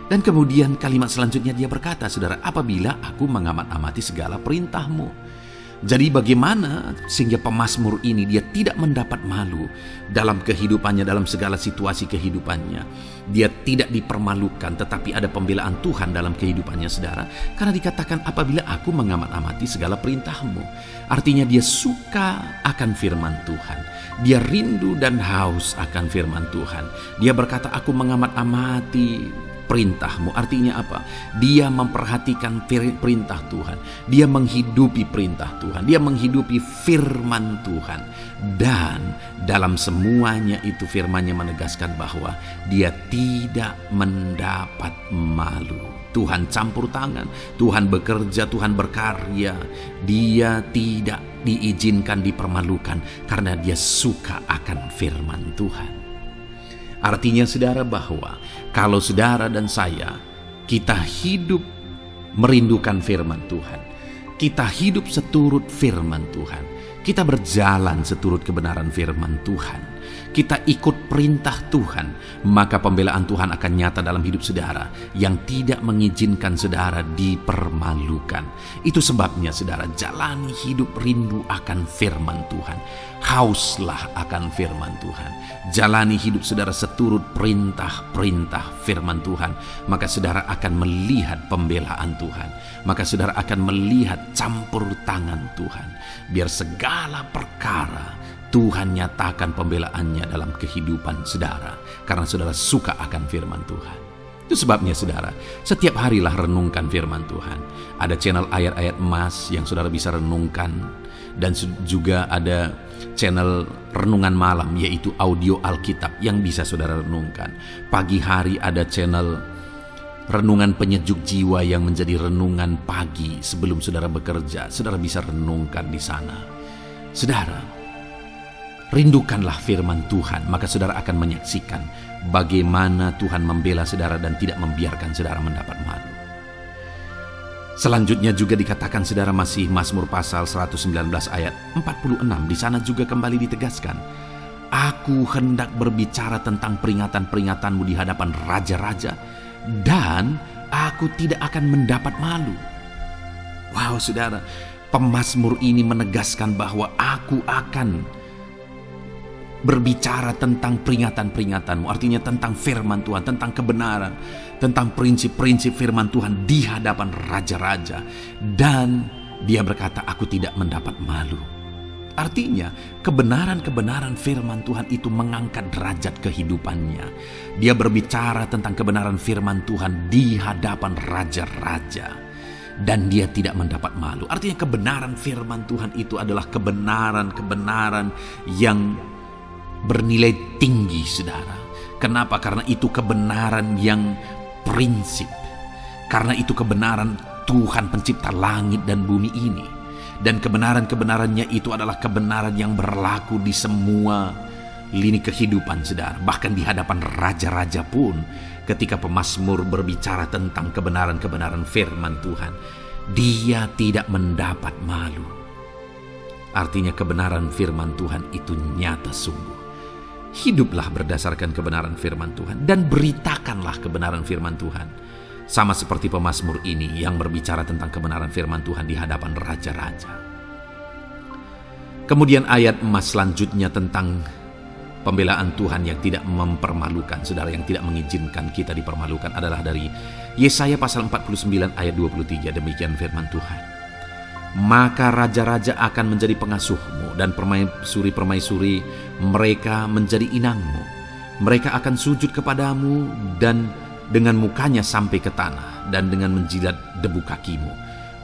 Dan kemudian kalimat selanjutnya dia berkata, saudara, apabila aku mengamat-amati segala perintah-Mu. Jadi bagaimana sehingga pemazmur ini dia tidak mendapat malu dalam kehidupannya, dalam segala situasi kehidupannya. Dia tidak dipermalukan, tetapi ada pembelaan Tuhan dalam kehidupannya, saudara. Karena dikatakan apabila aku mengamat-amati segala perintah-Mu. Artinya dia suka akan firman Tuhan. Dia rindu dan haus akan firman Tuhan. Dia berkata, aku mengamat-amati perintah-Mu. Artinya apa? Dia memperhatikan perintah Tuhan. Dia menghidupi perintah Tuhan. Dia menghidupi firman Tuhan. Dan dalam semuanya itu firman-Nya menegaskan bahwa dia tidak mendapat malu. Tuhan campur tangan, Tuhan bekerja, Tuhan berkarya. Dia tidak diizinkan dipermalukan karena dia suka akan firman Tuhan. Artinya, saudara, bahwa kalau saudara dan saya, kita hidup merindukan firman Tuhan, kita hidup seturut firman Tuhan, kita berjalan seturut kebenaran firman Tuhan, kita ikut perintah Tuhan, maka pembelaan Tuhan akan nyata dalam hidup saudara yang tidak mengizinkan saudara dipermalukan. Itu sebabnya, saudara, jalani hidup rindu akan firman Tuhan. Hauslah akan firman Tuhan. Jalani hidup saudara seturut perintah-perintah firman Tuhan. Maka saudara akan melihat pembelaan Tuhan. Maka saudara akan melihat campur tangan Tuhan. Biar segala perkara Tuhan nyatakan pembelaannya dalam kehidupan saudara. Karena saudara suka akan firman Tuhan. Itu sebabnya, saudara, setiap harilah renungkan firman Tuhan. Ada channel ayat-ayat emas yang saudara bisa renungkan. Dan juga ada channel renungan malam, yaitu audio Alkitab yang bisa saudara renungkan. Pagi hari ada channel renungan penyejuk jiwa yang menjadi renungan pagi sebelum saudara bekerja. Saudara bisa renungkan di sana. Saudara, rindukanlah firman Tuhan, maka saudara akan menyaksikan bagaimana Tuhan membela saudara dan tidak membiarkan saudara mendapat malu. Selanjutnya juga dikatakan, saudara, masih Mazmur pasal 119 ayat 46. Di sana juga kembali ditegaskan, aku hendak berbicara tentang peringatan-peringatanmu di hadapan raja-raja, dan aku tidak akan mendapat malu. Wow, saudara, pemazmur ini menegaskan bahwa aku akan berbicara tentang peringatan-peringatanmu. Artinya tentang firman Tuhan, tentang kebenaran, tentang prinsip-prinsip firman Tuhan di hadapan raja-raja. Dan dia berkata, aku tidak mendapat malu. Artinya kebenaran-kebenaran firman Tuhan itu mengangkat derajat kehidupannya. Dia berbicara tentang kebenaran firman Tuhan di hadapan raja-raja. dan dia tidak mendapat malu. Artinya kebenaran firman Tuhan itu adalah kebenaran yang bernilai tinggi, saudara. Kenapa? Karena itu kebenaran yang prinsip. Karena itu kebenaran Tuhan pencipta langit dan bumi ini. Dan kebenaran-kebenarannya itu adalah kebenaran yang berlaku di semua lini kehidupan, saudara. Bahkan di hadapan raja-raja pun, ketika pemazmur berbicara tentang kebenaran-kebenaran firman Tuhan, dia tidak mendapat malu. Artinya kebenaran firman Tuhan itu nyata sungguh. Hiduplah berdasarkan kebenaran firman Tuhan dan beritakanlah kebenaran firman Tuhan. Sama seperti pemazmur ini yang berbicara tentang kebenaran firman Tuhan di hadapan raja-raja. Kemudian ayat emas selanjutnya tentang pembelaan Tuhan yang tidak mempermalukan, saudara, yang tidak mengizinkan kita dipermalukan adalah dari Yesaya pasal 49 ayat 23. Demikian firman Tuhan. Maka raja-raja akan menjadi pengasuhmu dan permaisuri-permaisuri mereka menjadi inangmu. Mereka akan sujud kepadamu dan dengan mukanya sampai ke tanah dan dengan menjilat debu kakimu.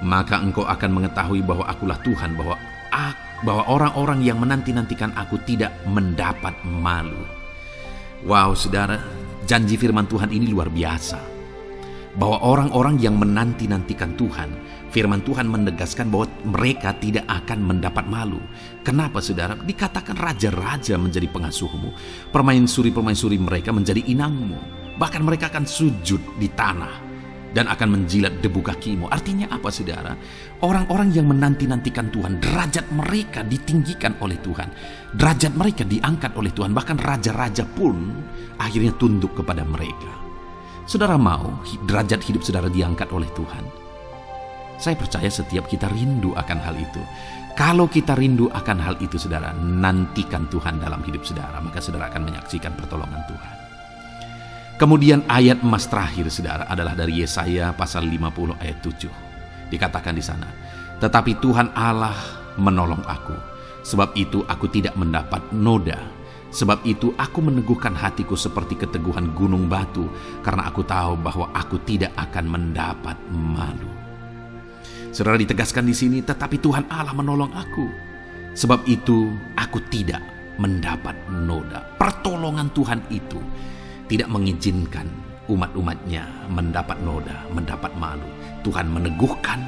Maka engkau akan mengetahui bahwa akulah Tuhan, bahwa orang-orang yang menanti-nantikan aku tidak mendapat malu. Wow, saudara, janji firman Tuhan ini luar biasa. Bahwa orang-orang yang menanti-nantikan Tuhan, firman Tuhan menegaskan bahwa mereka tidak akan mendapat malu. Kenapa, saudara? Dikatakan raja-raja menjadi pengasuhmu, permaisuri-permaisuri mereka menjadi inangmu. Bahkan mereka akan sujud di tanah dan akan menjilat debu kakimu. Artinya apa, saudara? Orang-orang yang menanti-nantikan Tuhan, derajat mereka ditinggikan oleh Tuhan. Derajat mereka diangkat oleh Tuhan. Bahkan raja-raja pun akhirnya tunduk kepada mereka. Saudara mau derajat hidup saudara diangkat oleh Tuhan? Saya percaya setiap kita rindu akan hal itu. Kalau kita rindu akan hal itu, saudara, nantikan Tuhan dalam hidup saudara, maka saudara akan menyaksikan pertolongan Tuhan. Kemudian ayat emas terakhir, saudara, adalah dari Yesaya pasal 50 ayat 7. Dikatakan di sana, tetapi Tuhan Allah menolong aku, sebab itu aku tidak mendapat noda. Sebab itu aku meneguhkan hatiku seperti keteguhan gunung batu, karena aku tahu bahwa aku tidak akan mendapat malu. Saudara, ditegaskan di sini, tetapi Tuhan Allah menolong aku, sebab itu aku tidak mendapat noda. Pertolongan Tuhan itu tidak mengizinkan umat-umatnya mendapat noda, mendapat malu. Tuhan meneguhkan,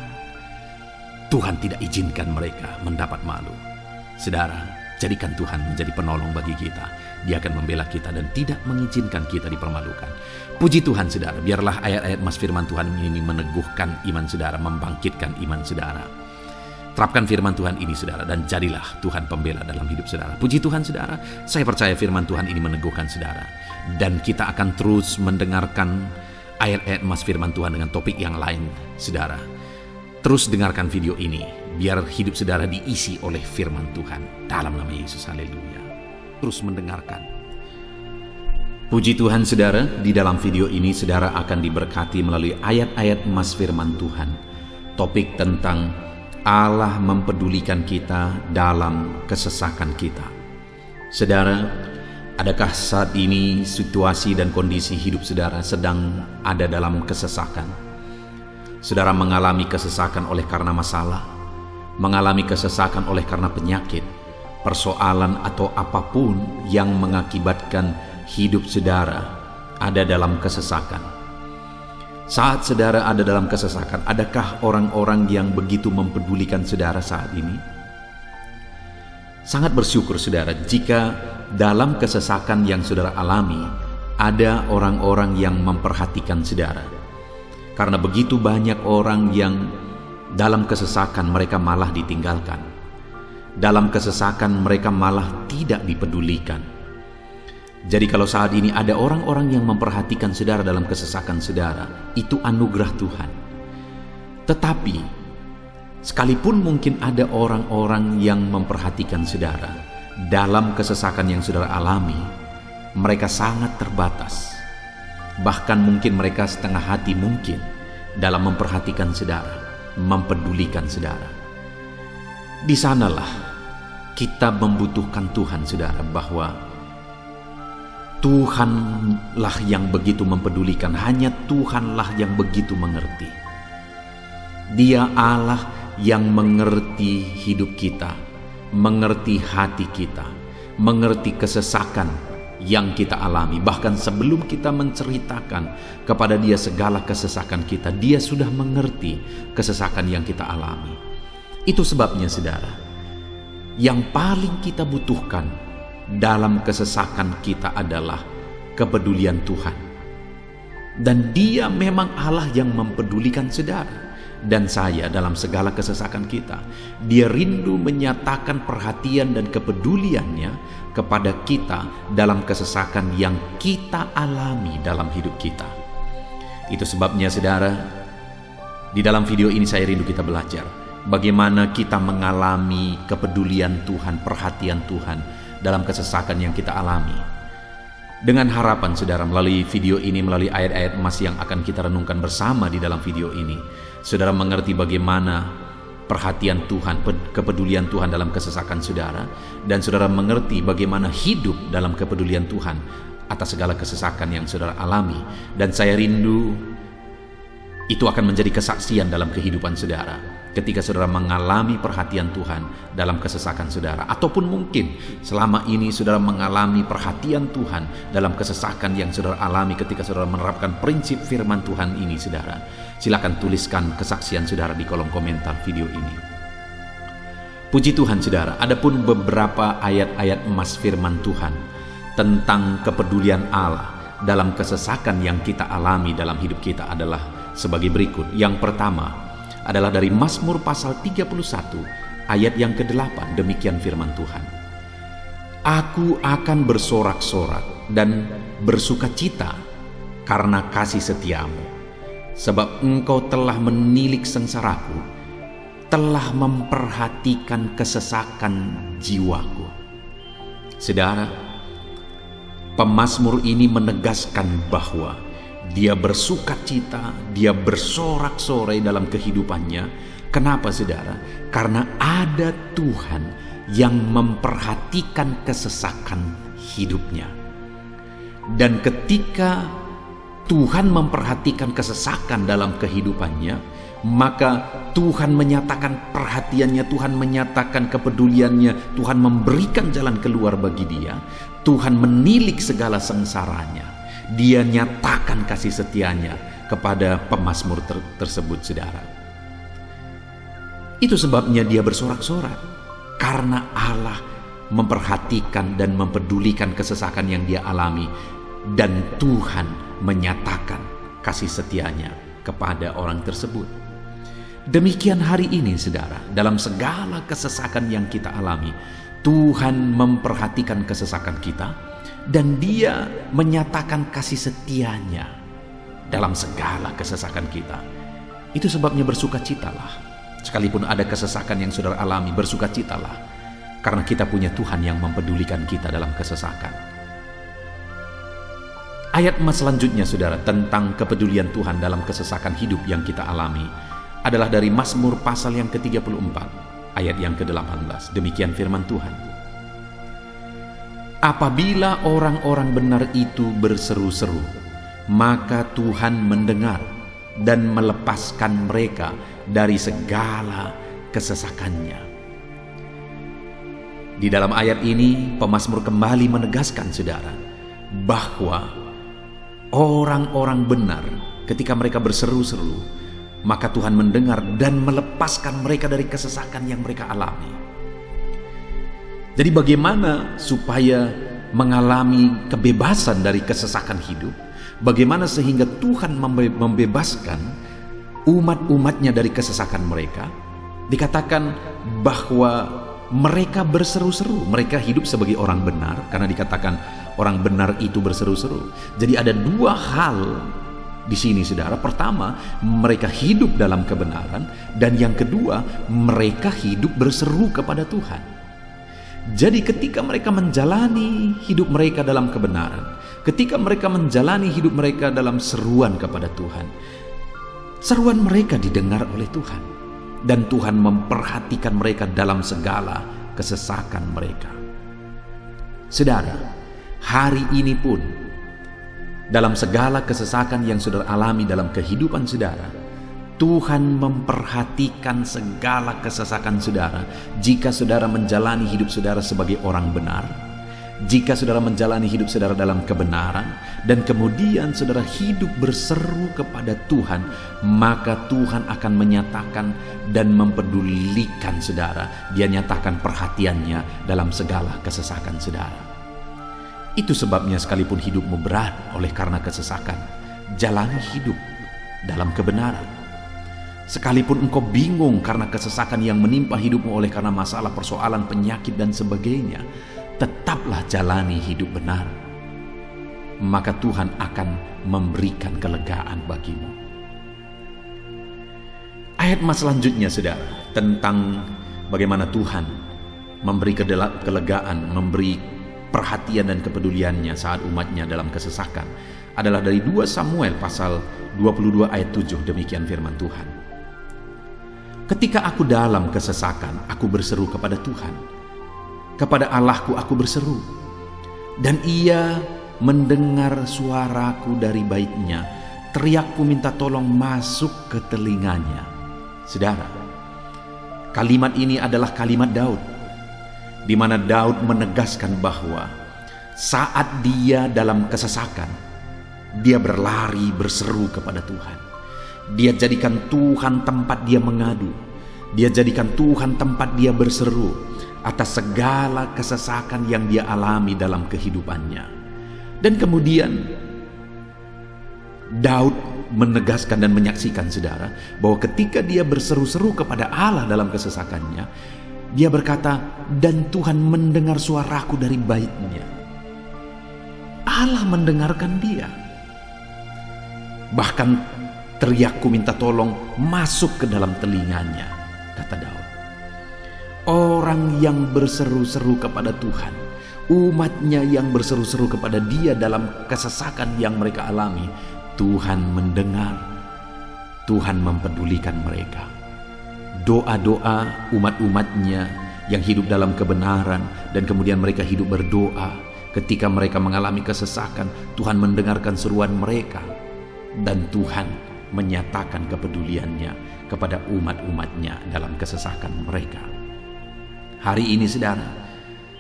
Tuhan tidak izinkan mereka mendapat malu. Saudara, jadikan Tuhan menjadi penolong bagi kita. Dia akan membela kita dan tidak mengizinkan kita dipermalukan. Puji Tuhan, saudara, biarlah ayat-ayat mas firman Tuhan ini meneguhkan iman saudara, membangkitkan iman saudara. Terapkan firman Tuhan ini, saudara, dan jadilah Tuhan pembela dalam hidup saudara. Puji Tuhan, saudara, saya percaya firman Tuhan ini meneguhkan saudara. Dan kita akan terus mendengarkan ayat-ayat mas firman Tuhan dengan topik yang lain, saudara. Terus dengarkan video ini, biar hidup saudara diisi oleh firman Tuhan. Dalam nama Yesus, haleluya. Terus mendengarkan. Puji Tuhan, saudara, di dalam video ini saudara akan diberkati melalui ayat-ayat mas firman Tuhan. Topik tentang Allah mempedulikan kita dalam kesesakan kita. Saudara, adakah saat ini situasi dan kondisi hidup saudara sedang ada dalam kesesakan? Saudara mengalami kesesakan oleh karena masalah, mengalami kesesakan oleh karena penyakit, persoalan atau apapun yang mengakibatkan hidup saudara ada dalam kesesakan. Saat saudara ada dalam kesesakan, adakah orang-orang yang begitu mempedulikan saudara saat ini? Sangat bersyukur saudara jika dalam kesesakan yang saudara alami ada orang-orang yang memperhatikan saudara. Karena begitu banyak orang yang dalam kesesakan mereka malah ditinggalkan. Dalam kesesakan mereka malah tidak dipedulikan. Jadi kalau saat ini ada orang-orang yang memperhatikan saudara dalam kesesakan saudara, itu anugerah Tuhan. Tetapi, sekalipun mungkin ada orang-orang yang memperhatikan saudara dalam kesesakan yang saudara alami, mereka sangat terbatas. Bahkan mungkin mereka setengah hati mungkin dalam memperhatikan saudara, mempedulikan saudara. Di sanalah kita membutuhkan Tuhan, saudara, bahwa Tuhanlah yang begitu mempedulikan, hanya Tuhanlah yang begitu mengerti. Dia Allah yang mengerti hidup kita, mengerti hati kita, mengerti kesesakan yang kita alami. Bahkan sebelum kita menceritakan kepada Dia segala kesesakan kita, Dia sudah mengerti kesesakan yang kita alami. Itu sebabnya saudara, yang paling kita butuhkan dalam kesesakan kita adalah kepedulian Tuhan. Dan Dia memang Allah yang mempedulikan saudara dan saya dalam segala kesesakan kita. Dia rindu menyatakan perhatian dan kepeduliannya kepada kita dalam kesesakan yang kita alami dalam hidup kita. Itu sebabnya saudara, di dalam video ini saya rindu kita belajar bagaimana kita mengalami kepedulian Tuhan, perhatian Tuhan dalam kesesakan yang kita alami. Dengan harapan saudara, melalui video ini, melalui ayat-ayat emas yang akan kita renungkan bersama di dalam video ini, saudara mengerti bagaimana perhatian Tuhan, kepedulian Tuhan dalam kesesakan saudara, dan saudara mengerti bagaimana hidup dalam kepedulian Tuhan atas segala kesesakan yang saudara alami. Dan saya rindu itu akan menjadi kesaksian dalam kehidupan saudara ketika saudara mengalami perhatian Tuhan dalam kesesakan saudara, ataupun mungkin selama ini saudara mengalami perhatian Tuhan dalam kesesakan yang saudara alami ketika saudara menerapkan prinsip firman Tuhan ini. Saudara, silakan tuliskan kesaksian saudara di kolom komentar video ini. Puji Tuhan saudara, adapun beberapa ayat-ayat emas firman Tuhan tentang kepedulian Allah dalam kesesakan yang kita alami dalam hidup kita adalah sebagai berikut. Yang pertama adalah dari Mazmur pasal 31 ayat yang ke-8. Demikian firman Tuhan. Aku akan bersorak-sorak dan bersukacita karena kasih setiamu, sebab engkau telah menilik sengsaraku, telah memperhatikan kesesakan jiwaku. Saudara, pemazmur ini menegaskan bahwa dia bersukacita, dia bersorak-sorai dalam kehidupannya. Kenapa saudara? Karena ada Tuhan yang memperhatikan kesesakan hidupnya. Dan ketika Tuhan memperhatikan kesesakan dalam kehidupannya, maka Tuhan menyatakan perhatiannya, Tuhan menyatakan kepeduliannya, Tuhan memberikan jalan keluar bagi dia. Tuhan menilik segala sengsaranya. Dia nyatakan kasih setianya kepada pemazmur tersebut saudara. Itu sebabnya dia bersorak-sorak, karena Allah memperhatikan dan mempedulikan kesesakan yang dia alami, dan Tuhan menyatakan kasih setianya kepada orang tersebut. Demikian hari ini saudara, dalam segala kesesakan yang kita alami, Tuhan memperhatikan kesesakan kita, dan Dia menyatakan kasih setianya dalam segala kesesakan kita. Itu sebabnya bersukacitalah. Sekalipun ada kesesakan yang saudara alami, bersukacitalah, karena kita punya Tuhan yang mempedulikan kita dalam kesesakan. Ayat emas selanjutnya saudara tentang kepedulian Tuhan dalam kesesakan hidup yang kita alami adalah dari Mazmur pasal yang ke-34 ayat yang ke-18. Demikian firman Tuhan. Apabila orang-orang benar itu berseru-seru, maka Tuhan mendengar dan melepaskan mereka dari segala kesesakannya. Di dalam ayat ini, pemazmur kembali menegaskan saudara, bahwa orang-orang benar ketika mereka berseru-seru, maka Tuhan mendengar dan melepaskan mereka dari kesesakan yang mereka alami. Jadi bagaimana supaya mengalami kebebasan dari kesesakan hidup? Bagaimana sehingga Tuhan membebaskan umat-umatnya dari kesesakan mereka? Dikatakan bahwa mereka berseru-seru, mereka hidup sebagai orang benar, karena dikatakan orang benar itu berseru-seru. Jadi ada dua hal di sini saudara. Pertama, mereka hidup dalam kebenaran, dan yang kedua, mereka hidup berseru kepada Tuhan. Jadi ketika mereka menjalani hidup mereka dalam kebenaran, ketika mereka menjalani hidup mereka dalam seruan kepada Tuhan, seruan mereka didengar oleh Tuhan, dan Tuhan memperhatikan mereka dalam segala kesesakan mereka. Saudara, hari ini pun dalam segala kesesakan yang saudara alami dalam kehidupan saudara, Tuhan memperhatikan segala kesesakan saudara jika saudara menjalani hidup saudara sebagai orang benar, jika saudara menjalani hidup saudara dalam kebenaran, dan kemudian saudara hidup berseru kepada Tuhan, maka Tuhan akan menyatakan dan mempedulikan saudara. Dia nyatakan perhatiannya dalam segala kesesakan saudara. Itu sebabnya sekalipun hidupmu berat oleh karena kesesakan, jalani hidup dalam kebenaran. Sekalipun engkau bingung karena kesesakan yang menimpa hidupmu oleh karena masalah, persoalan, penyakit dan sebagainya, tetaplah jalani hidup benar. Maka Tuhan akan memberikan kelegaan bagimu. Ayat mas selanjutnya saudara, tentang bagaimana Tuhan memberi kelegaan, memberi perhatian dan kepeduliannya saat umatnya dalam kesesakan, adalah dari 2 Samuel pasal 22 ayat 7. Demikian firman Tuhan. Ketika aku dalam kesesakan, aku berseru kepada Tuhan. Kepada Allahku aku berseru, dan Ia mendengar suaraku dari baitnya. Teriakku minta tolong masuk ke telinganya. Saudara, kalimat ini adalah kalimat Daud, di mana Daud menegaskan bahwa saat dia dalam kesesakan, dia berlari berseru kepada Tuhan. Dia jadikan Tuhan tempat dia mengadu. Dia jadikan Tuhan tempat dia berseru atas segala kesesakan yang dia alami dalam kehidupannya. Dan kemudian Daud menegaskan dan menyaksikan saudara bahwa ketika dia berseru-seru kepada Allah dalam kesesakannya, dia berkata, dan Tuhan mendengar suaraku dari baitnya. Allah mendengarkan dia. Bahkan teriakku minta tolong masuk ke dalam telinganya, kata Daud. Orang yang berseru-seru kepada Tuhan, umatnya yang berseru-seru kepada dia dalam kesesakan yang mereka alami, Tuhan mendengar, Tuhan mempedulikan mereka. Doa-doa umat-umatnya yang hidup dalam kebenaran, dan kemudian mereka hidup berdoa ketika mereka mengalami kesesakan, Tuhan mendengarkan seruan mereka, dan Tuhan menyatakan kepeduliannya kepada umat-umatnya dalam kesesakan mereka. Hari ini saudara,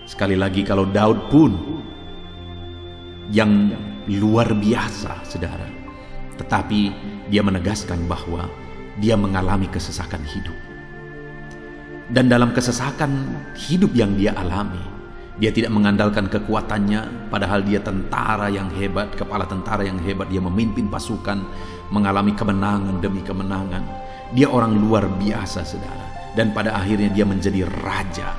sekali lagi kalau Daud pun yang luar biasa saudara, tetapi dia menegaskan bahwa dia mengalami kesesakan hidup. Dan dalam kesesakan hidup yang dia alami, dia tidak mengandalkan kekuatannya, padahal dia tentara yang hebat, kepala tentara yang hebat. Dia memimpin pasukan, mengalami kemenangan demi kemenangan. Dia orang luar biasa saudara, dan pada akhirnya dia menjadi raja.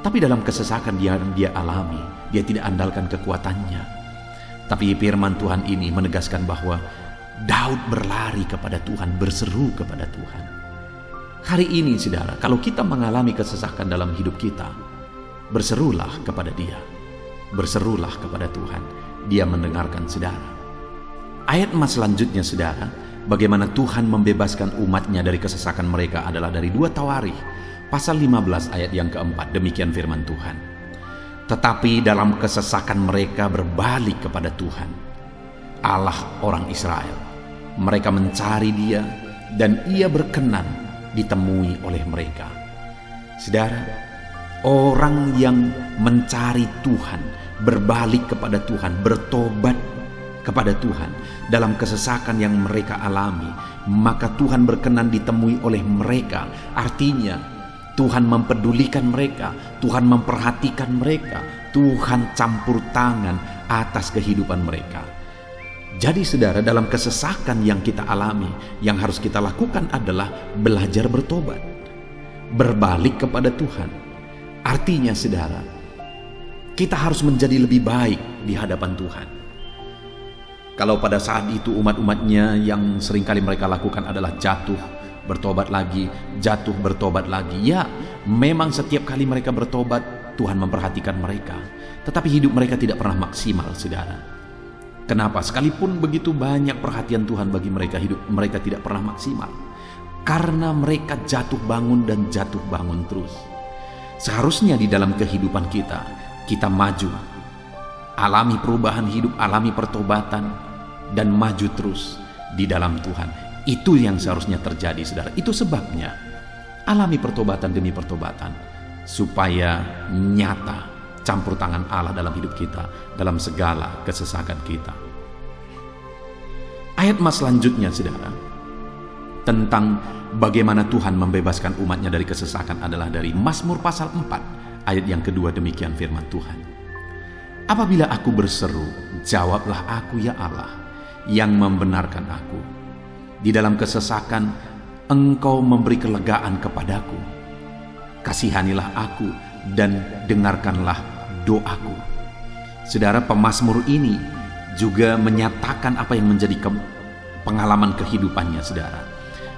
Tapi dalam kesesakan dia alami, dia tidak andalkan kekuatannya. Tapi firman Tuhan ini menegaskan bahwa Daud berlari kepada Tuhan, berseru kepada Tuhan. Hari ini saudara, kalau kita mengalami kesesakan dalam hidup kita, berserulah kepada Dia, berserulah kepada Tuhan. Dia mendengarkan saudara. Ayat emas selanjutnya saudara, bagaimana Tuhan membebaskan umatnya dari kesesakan mereka adalah dari 2 Tawarikh pasal 15 ayat yang keempat. Demikian firman Tuhan. Tetapi dalam kesesakan mereka berbalik kepada Tuhan, Allah orang Israel. Mereka mencari Dia, dan Ia berkenan ditemui oleh mereka. Saudara, orang yang mencari Tuhan, berbalik kepada Tuhan, bertobat kepada Tuhan dalam kesesakan yang mereka alami, maka Tuhan berkenan ditemui oleh mereka. Artinya Tuhan mempedulikan mereka, Tuhan memperhatikan mereka, Tuhan campur tangan atas kehidupan mereka. Jadi saudara, dalam kesesakan yang kita alami, yang harus kita lakukan adalah belajar bertobat, berbalik kepada Tuhan. Artinya saudara, kita harus menjadi lebih baik di hadapan Tuhan. Kalau pada saat itu umat-umatnya yang seringkali mereka lakukan adalah jatuh, bertobat lagi, jatuh, bertobat lagi. Ya, memang setiap kali mereka bertobat, Tuhan memperhatikan mereka. Tetapi hidup mereka tidak pernah maksimal, saudara. Kenapa? Sekalipun begitu banyak perhatian Tuhan bagi mereka, hidup mereka tidak pernah maksimal. Karena mereka jatuh bangun dan jatuh bangun terus. Seharusnya di dalam kehidupan kita maju, alami perubahan hidup, alami pertobatan, dan maju terus di dalam Tuhan. Itu yang seharusnya terjadi, saudara. Itu sebabnya alami pertobatan demi pertobatan, supaya nyata campur tangan Allah dalam hidup kita, dalam segala kesesakan kita. Ayat mas selanjutnya, saudara, tentang bagaimana Tuhan membebaskan umatnya dari kesesakan adalah dari Mazmur pasal 4 ayat yang kedua. Demikian firman Tuhan. Apabila aku berseru, jawablah aku ya Allah, yang membenarkan aku. Di dalam kesesakan Engkau memberi kelegaan kepadaku. Kasihanilah aku dan dengarkanlah doaku. Saudara, pemazmur ini juga menyatakan apa yang menjadi pengalaman kehidupannya, saudara.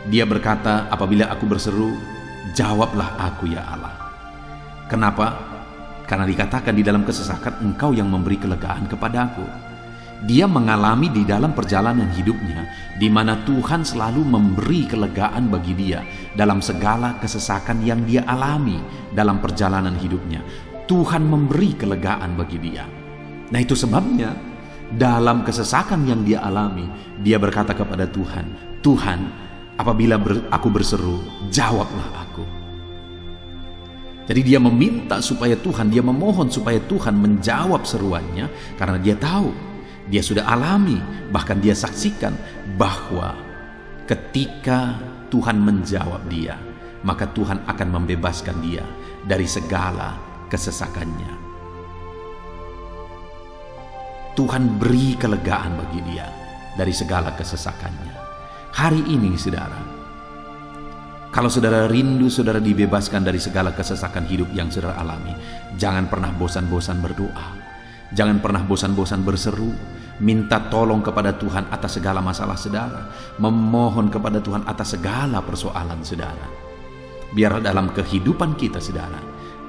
Dia berkata, apabila aku berseru, jawablah aku ya Allah. Kenapa? Karena dikatakan di dalam kesesakan Engkau yang memberi kelegaan kepadaku. Dia mengalami di dalam perjalanan hidupnya, di mana Tuhan selalu memberi kelegaan bagi dia dalam segala kesesakan yang dia alami dalam perjalanan hidupnya. Tuhan memberi kelegaan bagi dia. Nah, itu sebabnya dalam kesesakan yang dia alami, dia berkata kepada Tuhan, Tuhan, apabila aku berseru, jawablah aku. Jadi dia meminta supaya Tuhan, dia memohon supaya Tuhan menjawab seruannya, karena dia tahu, dia sudah alami, bahkan dia saksikan bahwa ketika Tuhan menjawab dia, maka Tuhan akan membebaskan dia dari segala kesesakannya. Tuhan beri kelegaan bagi dia dari segala kesesakannya. Hari ini, saudara, kalau saudara rindu saudara dibebaskan dari segala kesesakan hidup yang saudara alami, jangan pernah bosan-bosan berdoa. Jangan pernah bosan-bosan berseru, minta tolong kepada Tuhan atas segala masalah saudara, memohon kepada Tuhan atas segala persoalan saudara. Biar dalam kehidupan kita, saudara,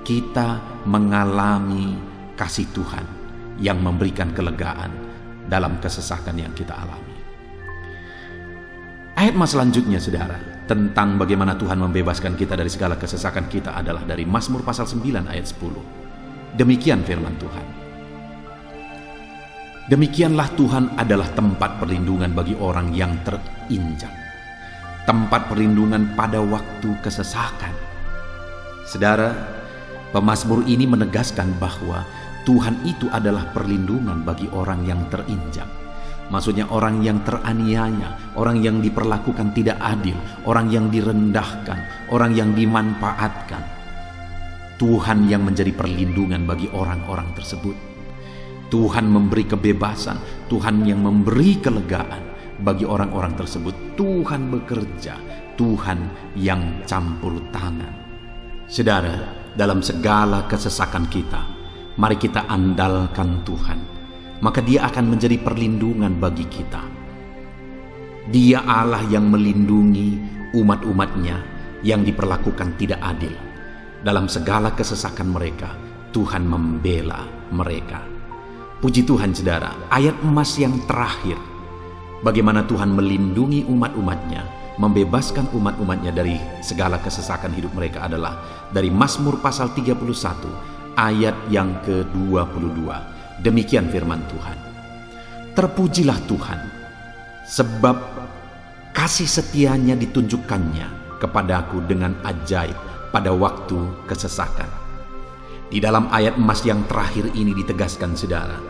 kita mengalami kasih Tuhan yang memberikan kelegaan dalam kesesakan yang kita alami. Ayat mas selanjutnya, saudara, tentang bagaimana Tuhan membebaskan kita dari segala kesesakan kita adalah dari Mazmur pasal 9 ayat 10. Demikian firman Tuhan. Demikianlah Tuhan adalah tempat perlindungan bagi orang yang terinjak, tempat perlindungan pada waktu kesesakan. Saudara, pemazmur ini menegaskan bahwa Tuhan itu adalah perlindungan bagi orang yang terinjak. Maksudnya orang yang teraniaya, orang yang diperlakukan tidak adil, orang yang direndahkan, orang yang dimanfaatkan. Tuhan yang menjadi perlindungan bagi orang-orang tersebut. Tuhan memberi kebebasan, Tuhan yang memberi kelegaan bagi orang-orang tersebut. Tuhan bekerja, Tuhan yang campur tangan. Saudara, dalam segala kesesakan kita, mari kita andalkan Tuhan, maka Dia akan menjadi perlindungan bagi kita. Dia Allah yang melindungi umat-umatnya yang diperlakukan tidak adil. Dalam segala kesesakan mereka, Tuhan membela mereka. Puji Tuhan, saudara, ayat emas yang terakhir, bagaimana Tuhan melindungi umat-umatnya, membebaskan umat-umatnya dari segala kesesakan hidup mereka adalah dari Mazmur pasal 31 ayat yang ke-22. Demikian firman Tuhan. Terpujilah Tuhan, sebab kasih setianya ditunjukkannya kepadaku dengan ajaib pada waktu kesesakan. Di dalam ayat emas yang terakhir ini ditegaskan, saudara,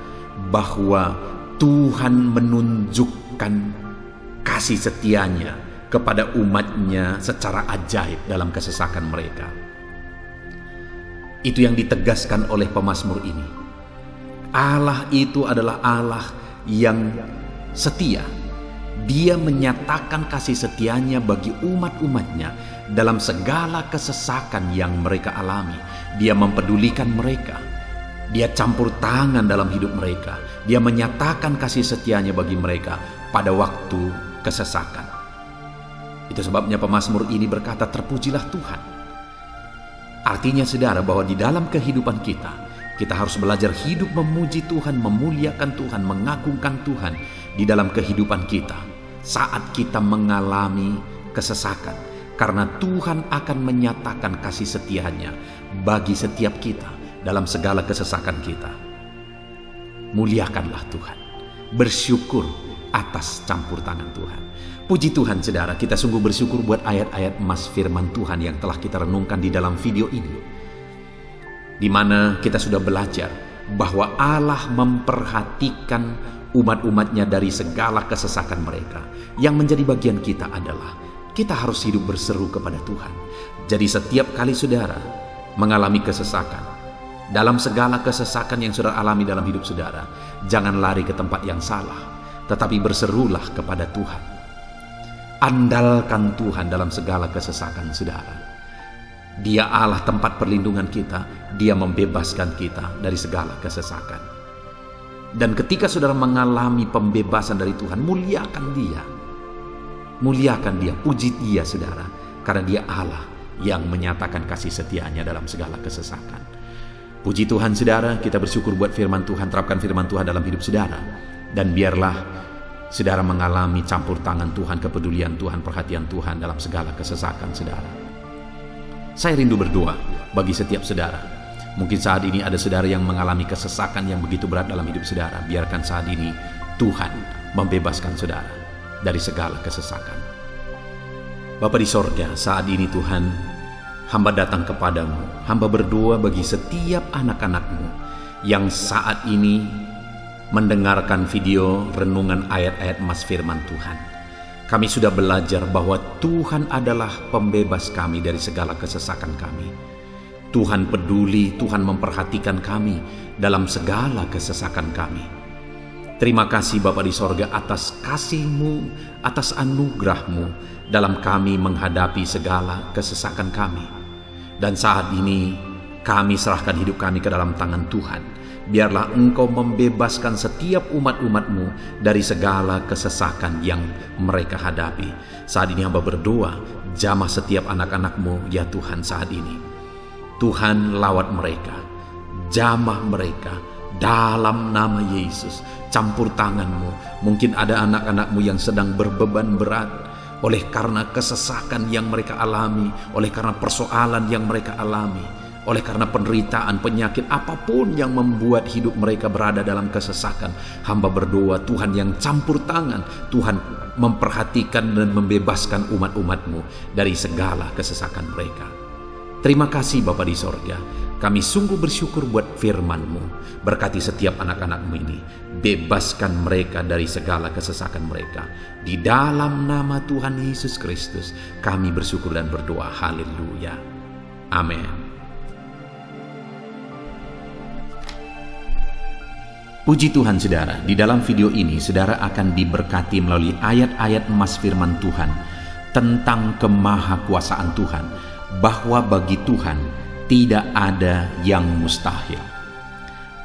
bahwa Tuhan menunjukkan kasih setianya kepada umatnya secara ajaib dalam kesesakan mereka. Itu yang ditegaskan oleh pemazmur ini. Allah itu adalah Allah yang setia. Dia menyatakan kasih setianya bagi umat-umatnya dalam segala kesesakan yang mereka alami. Dia mempedulikan mereka. Dia campur tangan dalam hidup mereka. Dia menyatakan kasih setianya bagi mereka pada waktu kesesakan. Itu sebabnya pemazmur ini berkata, terpujilah Tuhan. Artinya, saudara, bahwa di dalam kehidupan kita, kita harus belajar hidup memuji Tuhan, memuliakan Tuhan, mengagungkan Tuhan di dalam kehidupan kita saat kita mengalami kesesakan. Karena Tuhan akan menyatakan kasih setianya bagi setiap kita dalam segala kesesakan kita. Muliakanlah Tuhan, bersyukur atas campur tangan Tuhan. Puji Tuhan saudara, kita sungguh bersyukur buat ayat-ayat emas firman Tuhan yang telah kita renungkan di dalam video ini, di mana kita sudah belajar bahwa Allah memperhatikan umat-umatnya dari segala kesesakan mereka. Yang menjadi bagian kita adalah kita harus hidup berseru kepada Tuhan. Jadi setiap kali saudara mengalami kesesakan, dalam segala kesesakan yang saudara alami dalam hidup saudara, jangan lari ke tempat yang salah, tetapi berserulah kepada Tuhan. Andalkan Tuhan dalam segala kesesakan saudara. Dia Allah tempat perlindungan kita. Dia membebaskan kita dari segala kesesakan. Dan ketika saudara mengalami pembebasan dari Tuhan, muliakan Dia. Muliakan Dia, puji Dia saudara. Karena Dia Allah yang menyatakan kasih setianya dalam segala kesesakan. Puji Tuhan saudara, kita bersyukur buat firman Tuhan. Terapkan firman Tuhan dalam hidup saudara. Dan biarlah saudara mengalami campur tangan Tuhan, kepedulian Tuhan, perhatian Tuhan dalam segala kesesakan saudara. Saya rindu berdoa bagi setiap saudara. Mungkin saat ini ada saudara yang mengalami kesesakan yang begitu berat dalam hidup saudara. Biarkan saat ini Tuhan membebaskan saudara dari segala kesesakan. Bapa di sorga, saat ini Tuhan, hamba datang kepadamu. Hamba berdoa bagi setiap anak-anakmu yang saat ini mendengarkan video renungan ayat-ayat emas firman Tuhan. Kami sudah belajar bahwa Tuhan adalah pembebas kami dari segala kesesakan kami. Tuhan peduli, Tuhan memperhatikan kami dalam segala kesesakan kami. Terima kasih Bapa di sorga atas kasih-Mu, atas anugerah-Mu dalam kami menghadapi segala kesesakan kami. Dan saat ini kami serahkan hidup kami ke dalam tangan Tuhan. Biarlah Engkau membebaskan setiap umat-umat-Mu dari segala kesesakan yang mereka hadapi. Saat ini hamba berdoa, jamah setiap anak-anak-Mu ya Tuhan saat ini. Tuhan lawat mereka, jamah mereka dalam nama Yesus. Campur tangan-Mu. Mungkin ada anak-anak-Mu yang sedang berbeban berat oleh karena kesesakan yang mereka alami, oleh karena persoalan yang mereka alami, oleh karena penderitaan, penyakit, apapun yang membuat hidup mereka berada dalam kesesakan. Hamba berdoa Tuhan yang campur tangan, Tuhan memperhatikan dan membebaskan umat-umat-Mu dari segala kesesakan mereka. Terima kasih Bapa di sorga. Kami sungguh bersyukur buat firman-Mu. Berkati setiap anak-anak-Mu ini. Bebaskan mereka dari segala kesesakan mereka. Di dalam nama Tuhan Yesus Kristus kami bersyukur dan berdoa. Haleluya. Amin. Puji Tuhan saudara, di dalam video ini saudara akan diberkati melalui ayat-ayat emas firman Tuhan tentang kemahakuasaan Tuhan, bahwa bagi Tuhan tidak ada yang mustahil.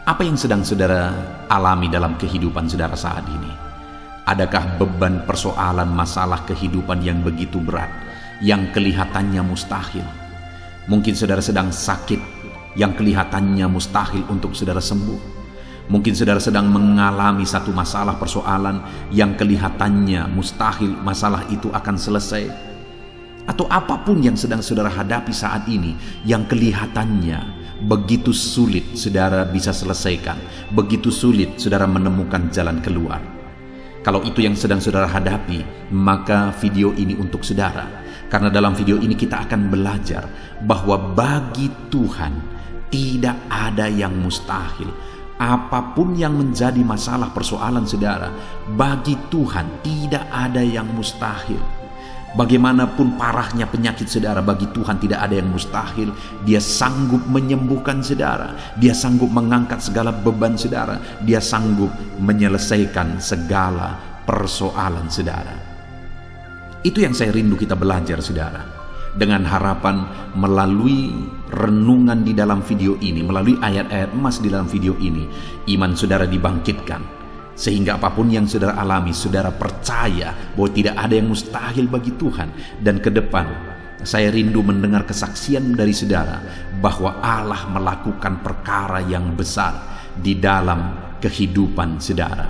Apa yang sedang saudara alami dalam kehidupan saudara saat ini? Adakah beban, persoalan, masalah kehidupan yang begitu berat, yang kelihatannya mustahil? Mungkin saudara sedang sakit, yang kelihatannya mustahil untuk saudara sembuh. Mungkin saudara sedang mengalami satu masalah, persoalan yang kelihatannya mustahil masalah itu akan selesai. Atau apapun yang sedang saudara hadapi saat ini yang kelihatannya begitu sulit saudara bisa selesaikan, begitu sulit saudara menemukan jalan keluar. Kalau itu yang sedang saudara hadapi, maka video ini untuk saudara. Karena dalam video ini kita akan belajar bahwa bagi Tuhan tidak ada yang mustahil. Apapun yang menjadi masalah, persoalan saudara, bagi Tuhan tidak ada yang mustahil. Bagaimanapun parahnya penyakit saudara, bagi Tuhan tidak ada yang mustahil. Dia sanggup menyembuhkan saudara. Dia sanggup mengangkat segala beban saudara. Dia sanggup menyelesaikan segala persoalan saudara. Itu yang saya rindu kita belajar saudara. Dengan harapan melalui renungan di dalam video ini, melalui ayat-ayat emas di dalam video ini, iman saudara dibangkitkan. Sehingga apapun yang saudara alami, saudara percaya bahwa tidak ada yang mustahil bagi Tuhan. Dan ke depan, saya rindu mendengar kesaksian dari saudara bahwa Allah melakukan perkara yang besar di dalam kehidupan saudara.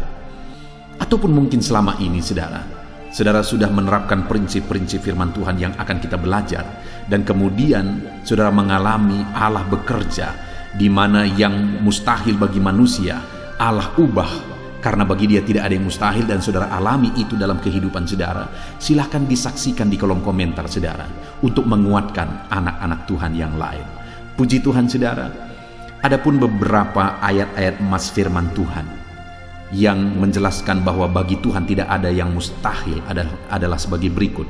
Ataupun mungkin selama ini saudara sudah menerapkan prinsip-prinsip firman Tuhan yang akan kita belajar. Dan kemudian saudara mengalami Allah bekerja, di mana yang mustahil bagi manusia, Allah ubah Karena bagi dia tidak ada yang mustahil dan saudara alami itu dalam kehidupan saudara. Silahkan disaksikan di kolom komentar saudara untuk menguatkan anak-anak Tuhan yang lain. Puji Tuhan saudara. Adapun beberapa ayat-ayat emas firman Tuhan yang menjelaskan bahwa bagi Tuhan tidak ada yang mustahil adalah sebagai berikut.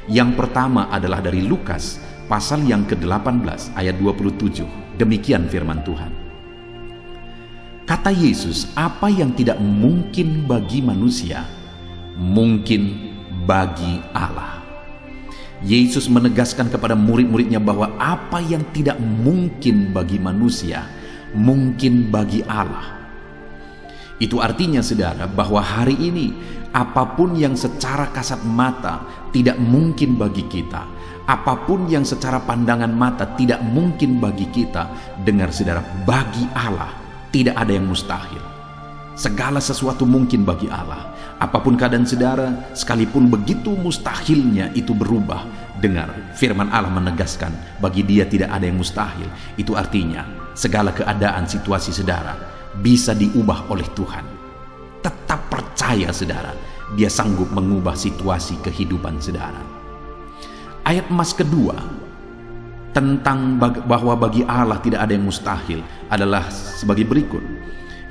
Yang pertama adalah dari Lukas pasal yang ke-18 ayat 27. Demikian firman Tuhan. Kata Yesus, apa yang tidak mungkin bagi manusia, mungkin bagi Allah. Yesus menegaskan kepada murid-muridnya bahwa apa yang tidak mungkin bagi manusia, mungkin bagi Allah. Itu artinya saudara bahwa hari ini apapun yang secara kasat mata tidak mungkin bagi kita, apapun yang secara pandangan mata tidak mungkin bagi kita, dengar saudara, bagi Allah tidak ada yang mustahil. Segala sesuatu mungkin bagi Allah. Apapun keadaan saudara, sekalipun begitu mustahilnya itu berubah. Dengar, firman Allah menegaskan bagi dia tidak ada yang mustahil. Itu artinya segala keadaan situasi saudara bisa diubah oleh Tuhan. Tetap percaya saudara, dia sanggup mengubah situasi kehidupan saudara. Ayat emas kedua tentang bahwa bagi Allah tidak ada yang mustahil adalah sebagai berikut.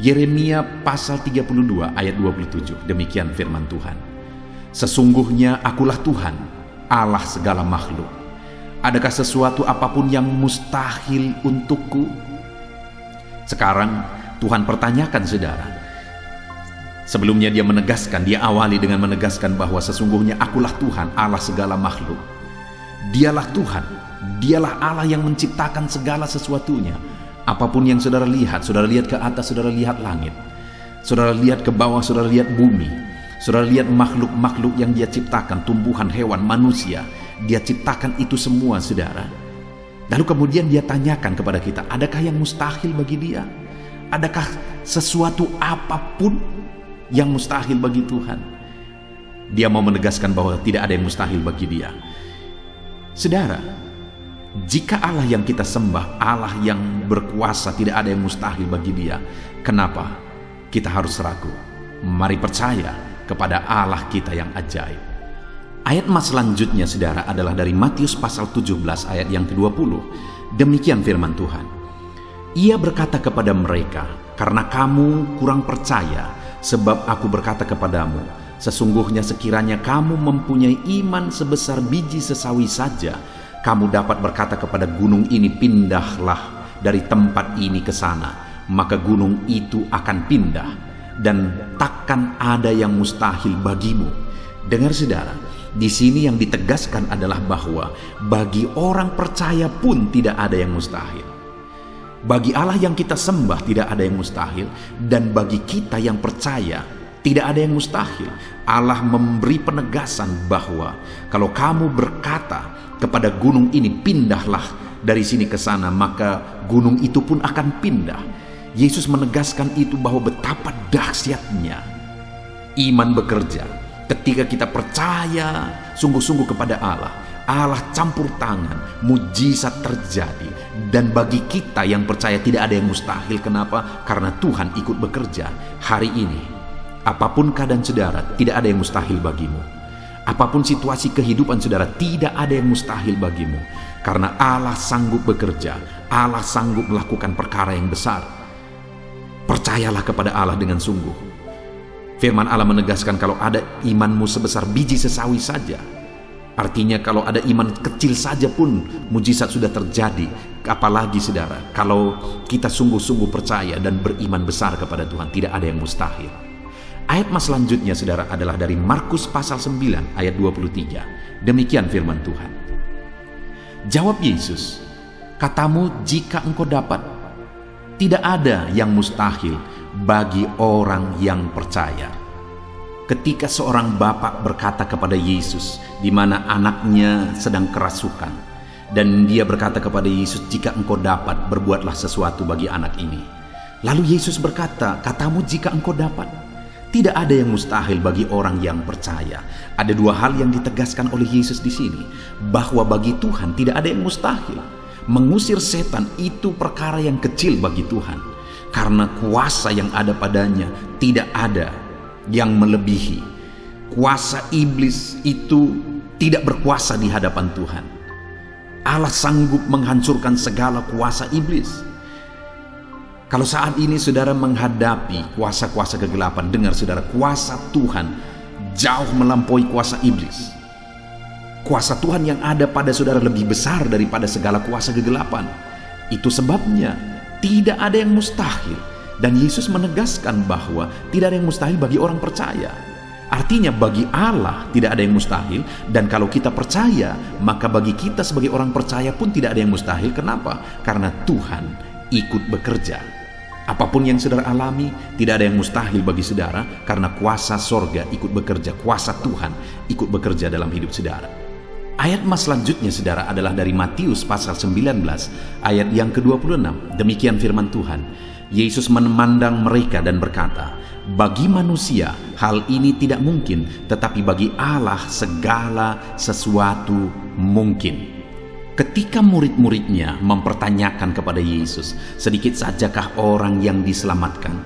Yeremia pasal 32 ayat 27. Demikian firman Tuhan. Sesungguhnya akulah Tuhan, Allah segala makhluk. Adakah sesuatu apapun yang mustahil untukku? Sekarang Tuhan pertanyakan saudara. Sebelumnya dia menegaskan, dia awali dengan menegaskan bahwa sesungguhnya akulah Tuhan, Allah segala makhluk. Dialah Tuhan, dialah Allah yang menciptakan segala sesuatunya. Apapun yang saudara lihat ke atas, saudara lihat langit, saudara lihat ke bawah, saudara lihat bumi, saudara lihat makhluk-makhluk yang dia ciptakan, tumbuhan, hewan, manusia, dia ciptakan itu semua saudara. Lalu kemudian dia tanyakan kepada kita, adakah yang mustahil bagi dia? Adakah sesuatu apapun yang mustahil bagi Tuhan? Dia mau menegaskan bahwa tidak ada yang mustahil bagi dia. Saudara, jika Allah yang kita sembah, Allah yang berkuasa, tidak ada yang mustahil bagi dia, kenapa kita harus ragu? Mari percaya kepada Allah kita yang ajaib. Ayat emas selanjutnya saudara adalah dari Matius pasal 17 ayat yang ke-20. Demikian firman Tuhan. Ia berkata kepada mereka, karena kamu kurang percaya, sebab aku berkata kepadamu, sesungguhnya sekiranya kamu mempunyai iman sebesar biji sesawi saja, kamu dapat berkata kepada gunung ini, pindahlah dari tempat ini ke sana, maka gunung itu akan pindah, dan takkan ada yang mustahil bagimu. Dengar saudara, di sini yang ditegaskan adalah bahwa bagi orang percaya pun tidak ada yang mustahil. Bagi Allah yang kita sembah tidak ada yang mustahil, dan bagi kita yang percaya tidak ada yang mustahil. Allah memberi penegasan bahwa kalau kamu berkata kepada gunung ini, pindahlah dari sini ke sana, maka gunung itu pun akan pindah. Yesus menegaskan itu bahwa betapa dahsyatnya iman bekerja. Ketika kita percaya sungguh-sungguh kepada Allah, Allah campur tangan, mujizat terjadi. Dan bagi kita yang percaya tidak ada yang mustahil. Kenapa? Karena Tuhan ikut bekerja. Hari ini, apapun keadaan saudara, tidak ada yang mustahil bagimu. Apapun situasi kehidupan saudara, tidak ada yang mustahil bagimu. Karena Allah sanggup bekerja, Allah sanggup melakukan perkara yang besar. Percayalah kepada Allah dengan sungguh. Firman Allah menegaskan kalau ada imanmu sebesar biji sesawi saja, artinya kalau ada iman kecil saja pun mujizat sudah terjadi. Apalagi saudara, kalau kita sungguh-sungguh percaya dan beriman besar kepada Tuhan, tidak ada yang mustahil. Ayat mas selanjutnya saudara adalah dari Markus pasal 9 ayat 23. Demikian firman Tuhan. Jawab Yesus, katamu jika engkau dapat. Tidak ada yang mustahil bagi orang yang percaya. Ketika seorang bapak berkata kepada Yesus, di mana anaknya sedang kerasukan, dan dia berkata kepada Yesus, jika engkau dapat, berbuatlah sesuatu bagi anak ini. Lalu Yesus berkata, katamu jika engkau dapat. Tidak ada yang mustahil bagi orang yang percaya. Ada dua hal yang ditegaskan oleh Yesus di sini, bahwa bagi Tuhan tidak ada yang mustahil. Mengusir setan itu perkara yang kecil bagi Tuhan. karena kuasa yang ada padanya tidak ada yang melebihi. Kuasa iblis itu tidak berkuasa di hadapan Tuhan. Allah sanggup menghancurkan segala kuasa iblis. Kalau saat ini saudara menghadapi kuasa-kuasa kegelapan, dengar saudara, kuasa Tuhan jauh melampaui kuasa iblis. Kuasa Tuhan yang ada pada saudara lebih besar daripada segala kuasa kegelapan. Itu sebabnya tidak ada yang mustahil. Dan Yesus menegaskan bahwa tidak ada yang mustahil bagi orang percaya. Artinya bagi Allah tidak ada yang mustahil. Dan kalau kita percaya, maka bagi kita sebagai orang percaya pun tidak ada yang mustahil. Kenapa? Karena Tuhan ikut bekerja. Apapun yang saudara alami, tidak ada yang mustahil bagi saudara, karena kuasa sorga ikut bekerja, kuasa Tuhan ikut bekerja dalam hidup saudara. Ayat mas selanjutnya saudara adalah dari Matius pasal 19 ayat yang ke-26. Demikian firman Tuhan. Yesus memandang mereka dan berkata, bagi manusia hal ini tidak mungkin, tetapi bagi Allah segala sesuatu mungkin. Ketika murid-muridnya mempertanyakan kepada Yesus, sedikit sajakah orang yang diselamatkan?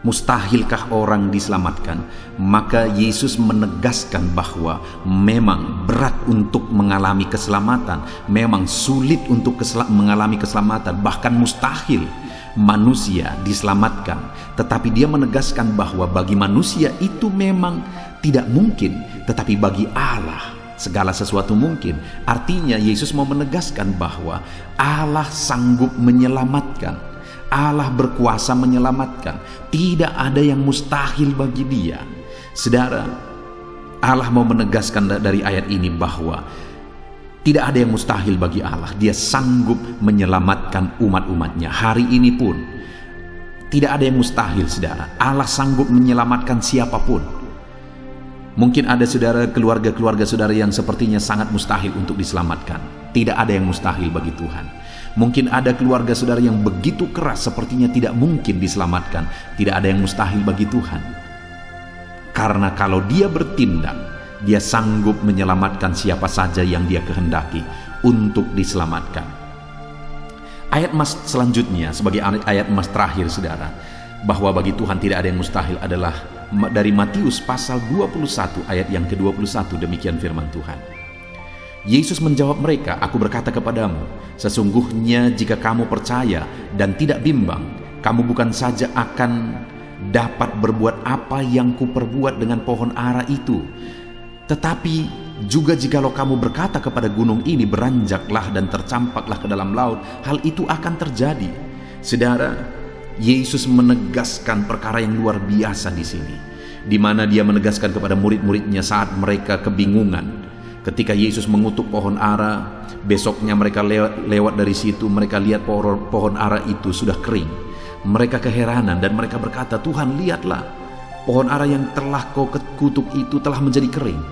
Mustahilkah orang diselamatkan? Maka Yesus menegaskan bahwa memang berat untuk mengalami keselamatan, memang sulit untuk mengalami keselamatan, bahkan mustahil manusia diselamatkan. Tetapi dia menegaskan bahwa bagi manusia itu memang tidak mungkin, tetapi bagi Allah segala sesuatu mungkin. Artinya Yesus mau menegaskan bahwa Allah sanggup menyelamatkan. Allah berkuasa menyelamatkan. Tidak ada yang mustahil bagi Dia. Saudara, Allah mau menegaskan dari ayat ini bahwa tidak ada yang mustahil bagi Allah. Dia sanggup menyelamatkan umat-umatnya. Hari ini pun tidak ada yang mustahil, saudara. Allah sanggup menyelamatkan siapapun. Mungkin ada saudara, keluarga-keluarga saudara yang sepertinya sangat mustahil untuk diselamatkan. Tidak ada yang mustahil bagi Tuhan. Mungkin ada keluarga saudara yang begitu keras sepertinya tidak mungkin diselamatkan. Tidak ada yang mustahil bagi Tuhan. Karena kalau Dia bertindak, Dia sanggup menyelamatkan siapa saja yang Dia kehendaki untuk diselamatkan. Ayat mas selanjutnya sebagai ayat mas terakhir saudara, bahwa bagi Tuhan tidak ada yang mustahil adalah dari Matius pasal 21 ayat yang ke-21. Demikian firman Tuhan. Yesus menjawab mereka, aku berkata kepadamu, sesungguhnya jika kamu percaya dan tidak bimbang, kamu bukan saja akan dapat berbuat apa yang kuperbuat dengan pohon ara itu, tetapi juga jikalau kamu berkata kepada gunung ini, beranjaklah dan tercampaklah ke dalam laut, hal itu akan terjadi. Saudara, Yesus menegaskan perkara yang luar biasa di sini, di mana Dia menegaskan kepada murid-muridnya saat mereka kebingungan. Ketika Yesus mengutuk pohon ara, besoknya mereka lewat dari situ, mereka lihat pohon ara itu sudah kering. Mereka keheranan dan mereka berkata, Tuhan, lihatlah, pohon ara yang telah kau kutuk itu telah menjadi kering.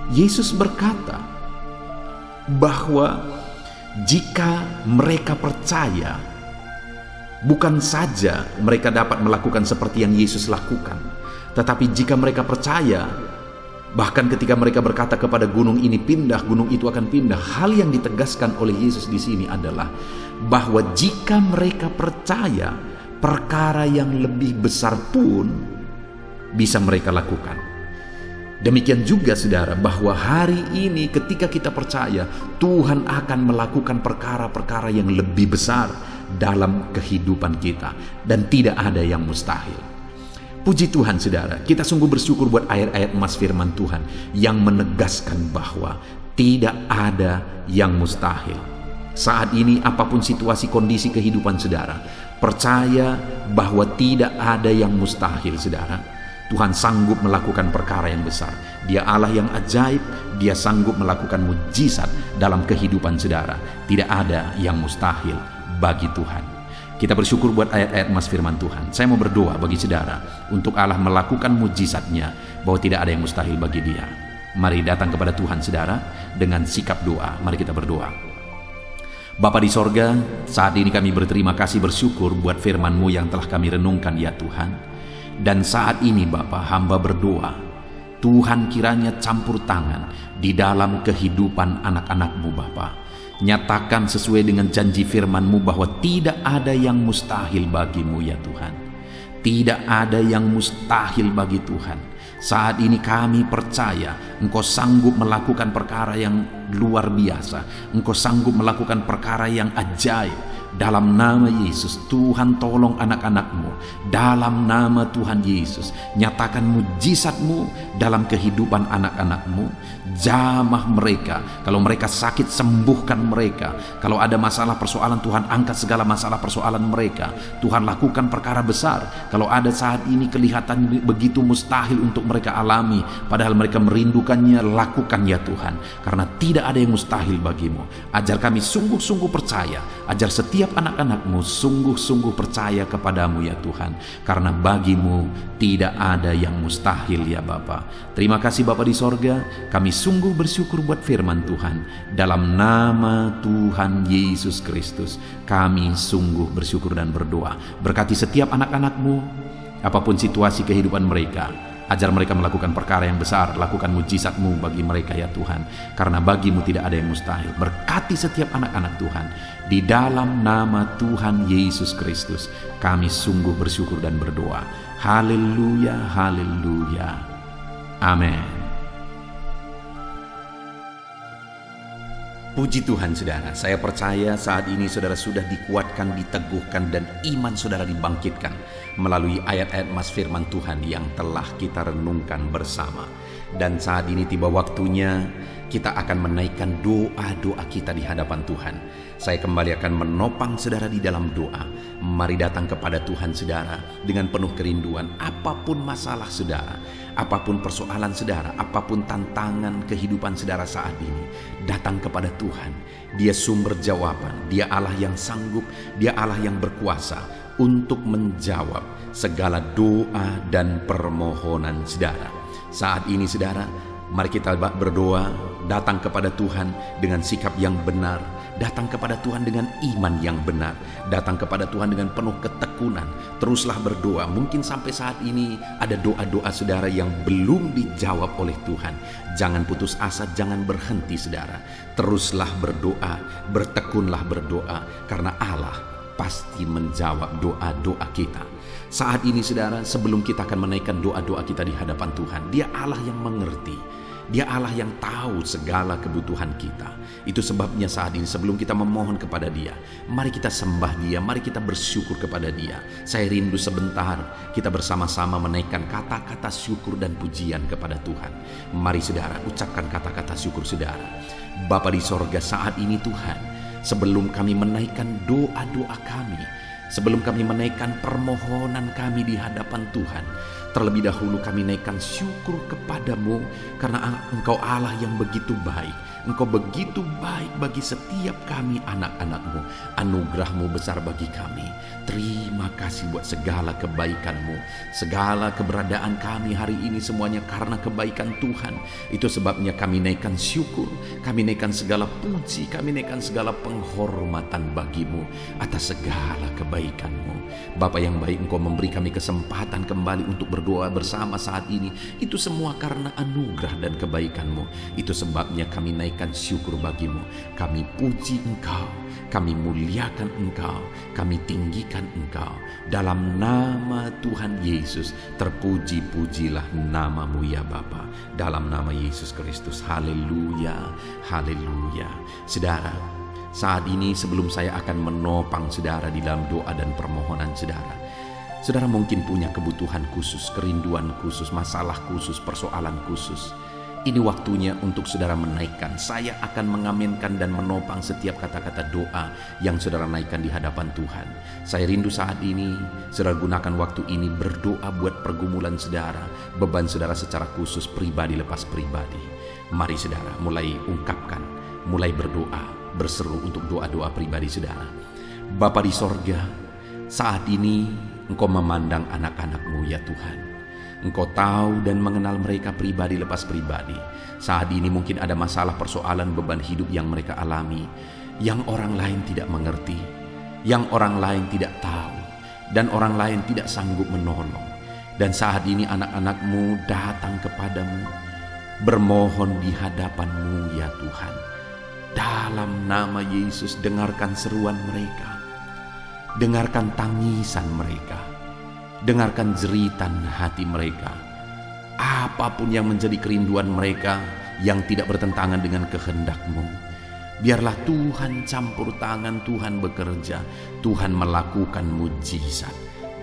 Yesus berkata bahwa jika mereka percaya, bukan saja mereka dapat melakukan seperti yang Yesus lakukan, tetapi jika mereka percaya, bahkan ketika mereka berkata kepada gunung ini pindah, gunung itu akan pindah. Hal yang ditegaskan oleh Yesus di sini adalah bahwa jika mereka percaya, perkara yang lebih besar pun bisa mereka lakukan. Demikian juga saudara, bahwa hari ini ketika kita percaya, Tuhan akan melakukan perkara-perkara yang lebih besar dalam kehidupan kita, dan tidak ada yang mustahil. Puji Tuhan saudara, kita sungguh bersyukur buat ayat-ayat emas firman Tuhan yang menegaskan bahwa tidak ada yang mustahil. Saat ini apapun situasi kondisi kehidupan saudara, percaya bahwa tidak ada yang mustahil saudara. Tuhan sanggup melakukan perkara yang besar. Dia Allah yang ajaib. Dia sanggup melakukan mujizat dalam kehidupan saudara. Tidak ada yang mustahil bagi Tuhan. Kita bersyukur buat ayat-ayat emas firman Tuhan. Saya mau berdoa bagi saudara untuk Allah melakukan mujizatnya, bahwa tidak ada yang mustahil bagi Dia. Mari datang kepada Tuhan saudara dengan sikap doa. Mari kita berdoa. Bapa di sorga, saat ini kami berterima kasih, bersyukur buat firman-Mu yang telah kami renungkan ya Tuhan. Dan saat ini Bapa, hamba berdoa, Tuhan kiranya campur tangan di dalam kehidupan anak-anak-Mu Bapa. Nyatakan sesuai dengan janji firman-Mu bahwa tidak ada yang mustahil bagi-Mu ya Tuhan. Tidak ada yang mustahil bagi Tuhan. Saat ini kami percaya Engkau sanggup melakukan perkara yang luar biasa. Engkau sanggup melakukan perkara yang ajaib. Dalam nama Yesus, Tuhan tolong anak-anak-Mu. Dalam nama Tuhan Yesus, nyatakan mujizat-Mu dalam kehidupan anak-anak-Mu. Jamah mereka. Kalau mereka sakit, sembuhkan mereka. Kalau ada masalah persoalan, Tuhan angkat segala masalah persoalan mereka. Tuhan lakukan perkara besar. Kalau ada saat ini kelihatan begitu mustahil untuk mereka alami, padahal mereka merindukannya, lakukan ya Tuhan. Karena tidak ada yang mustahil bagi-Mu. Ajar kami sungguh-sungguh percaya. Ajar setiap anak-anak-Mu sungguh-sungguh percaya kepadamu ya Tuhan. Karena bagi-Mu tidak ada yang mustahil ya Bapa. Terima kasih Bapa di sorga. Kami sungguh bersyukur buat firman Tuhan. Dalam nama Tuhan Yesus Kristus, kami sungguh bersyukur dan berdoa. Berkati setiap anak-anak-Mu, apapun situasi kehidupan mereka. Ajar mereka melakukan perkara yang besar. Lakukan mujizat-Mu bagi mereka ya Tuhan. Karena bagi-Mu tidak ada yang mustahil. Berkati setiap anak-anak Tuhan. Di dalam nama Tuhan Yesus Kristus, kami sungguh bersyukur dan berdoa. Haleluya, haleluya. Amin. Puji Tuhan saudara, saya percaya saat ini saudara sudah dikuatkan, diteguhkan, dan iman saudara dibangkitkan melalui ayat-ayat mas firman Tuhan yang telah kita renungkan bersama. Dan saat ini tiba waktunya kita akan menaikkan doa-doa kita di hadapan Tuhan. Saya kembali akan menopang saudara di dalam doa. Mari datang kepada Tuhan saudara dengan penuh kerinduan. Apapun masalah saudara, apapun persoalan saudara, apapun tantangan kehidupan saudara saat ini, datang kepada Tuhan. Dia sumber jawaban, Dia Allah yang sanggup, Dia Allah yang berkuasa untuk menjawab segala doa dan permohonan saudara. Saat ini saudara, mari kita berdoa, datang kepada Tuhan dengan sikap yang benar, datang kepada Tuhan dengan iman yang benar, datang kepada Tuhan dengan penuh ketekunan. Teruslah berdoa. Mungkin sampai saat ini ada doa-doa saudara yang belum dijawab oleh Tuhan. Jangan putus asa, jangan berhenti saudara. Teruslah berdoa, bertekunlah berdoa, karena Allah pasti menjawab doa-doa kita. Saat ini saudara, sebelum kita akan menaikkan doa-doa kita di hadapan Tuhan, Dia Allah yang mengerti. Dia Allah yang tahu segala kebutuhan kita. Itu sebabnya saat ini sebelum kita memohon kepada Dia, mari kita sembah Dia, mari kita bersyukur kepada Dia. Saya rindu sebentar kita bersama-sama menaikkan kata-kata syukur dan pujian kepada Tuhan. Mari saudara, ucapkan kata-kata syukur saudara. Bapa di sorga, saat ini Tuhan, sebelum kami menaikkan doa-doa kami, sebelum kami menaikkan permohonan kami di hadapan Tuhan, terlebih dahulu kami naikkan syukur kepadamu karena Engkau Allah yang begitu baik. Engkau begitu baik bagi setiap kami anak-anak-Mu. Anugerah-Mu besar bagi kami. Terima kasih buat segala kebaikan-Mu. Segala keberadaan kami hari ini semuanya karena kebaikan Tuhan. Itu sebabnya kami naikkan syukur, kami naikkan segala puji, kami naikkan segala penghormatan bagi-Mu atas segala kebaikan-Mu. Bapa yang baik, Engkau memberi kami kesempatan kembali untuk berdoa bersama saat ini. Itu semua karena anugerah dan kebaikan-Mu. Itu sebabnya kami naikkan syukur bagi-Mu. Kami puji Engkau, kami muliakan Engkau, kami tinggikan Engkau. Dalam nama Tuhan Yesus, terpuji-pujilah nama-Mu ya Bapa. Dalam nama Yesus Kristus. Haleluya, haleluya. Saudara, saat ini sebelum saya akan menopang saudara di dalam doa dan permohonan saudara, saudara mungkin punya kebutuhan khusus, kerinduan khusus, masalah khusus, persoalan khusus. Ini waktunya untuk saudara menaikkan. Saya akan mengaminkan dan menopang setiap kata-kata doa yang saudara naikkan di hadapan Tuhan. Saya rindu saat ini saudara gunakan waktu ini berdoa buat pergumulan saudara, beban saudara secara khusus, pribadi lepas pribadi. Mari saudara mulai ungkapkan, mulai berdoa, berseru untuk doa-doa pribadi saudara. Bapa di sorga, saat ini Engkau memandang anak-anak-Mu ya Tuhan. Engkau tahu dan mengenal mereka pribadi lepas pribadi. Saat ini mungkin ada masalah, persoalan, beban hidup yang mereka alami, yang orang lain tidak mengerti, yang orang lain tidak tahu, dan orang lain tidak sanggup menolong. Dan saat ini anak-anak-Mu datang kepadamu, bermohon di hadapan-Mu ya Tuhan. Dalam nama Yesus, dengarkan seruan mereka, dengarkan tangisan mereka, dengarkan jeritan hati mereka. Apapun yang menjadi kerinduan mereka yang tidak bertentangan dengan kehendak-Mu, biarlah Tuhan campur tangan, Tuhan bekerja, Tuhan melakukan mujizat.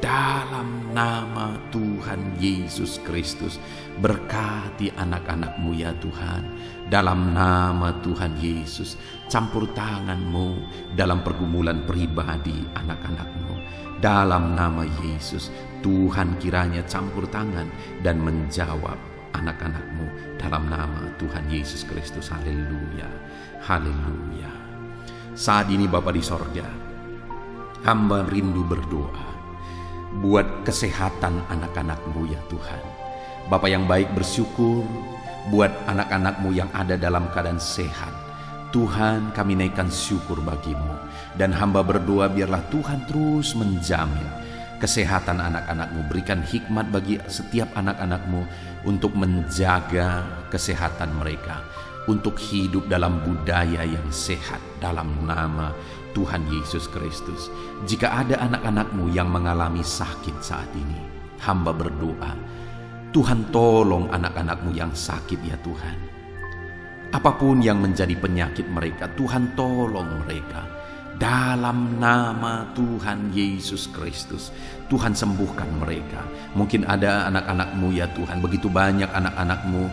Dalam nama Tuhan Yesus Kristus, berkati anak-anak-Mu ya Tuhan. Dalam nama Tuhan Yesus, campur tangan-Mu dalam pergumulan pribadi anak-anak-Mu. Dalam nama Yesus, Tuhan kiranya campur tangan dan menjawab anak-anak-Mu. Dalam nama Tuhan Yesus Kristus, haleluya, haleluya. Saat ini Bapa di sorga, hamba rindu berdoa buat kesehatan anak-anak-Mu ya Tuhan. Bapa yang baik, bersyukur buat anak-anak-Mu yang ada dalam keadaan sehat. Tuhan, kami naikkan syukur bagi-Mu. Dan hamba berdoa biarlah Tuhan terus menjamin kesehatan anak-anak-Mu. Berikan hikmat bagi setiap anak-anak-Mu untuk menjaga kesehatan mereka, untuk hidup dalam budaya yang sehat dalam nama Tuhan Yesus Kristus. Jika ada anak-anak-Mu yang mengalami sakit saat ini, hamba berdoa, Tuhan tolong anak-anak-Mu yang sakit ya Tuhan. Apapun yang menjadi penyakit mereka, Tuhan tolong mereka. Dalam nama Tuhan Yesus Kristus, Tuhan sembuhkan mereka. Mungkin ada anak-anak-Mu ya Tuhan, begitu banyak anak-anak-Mu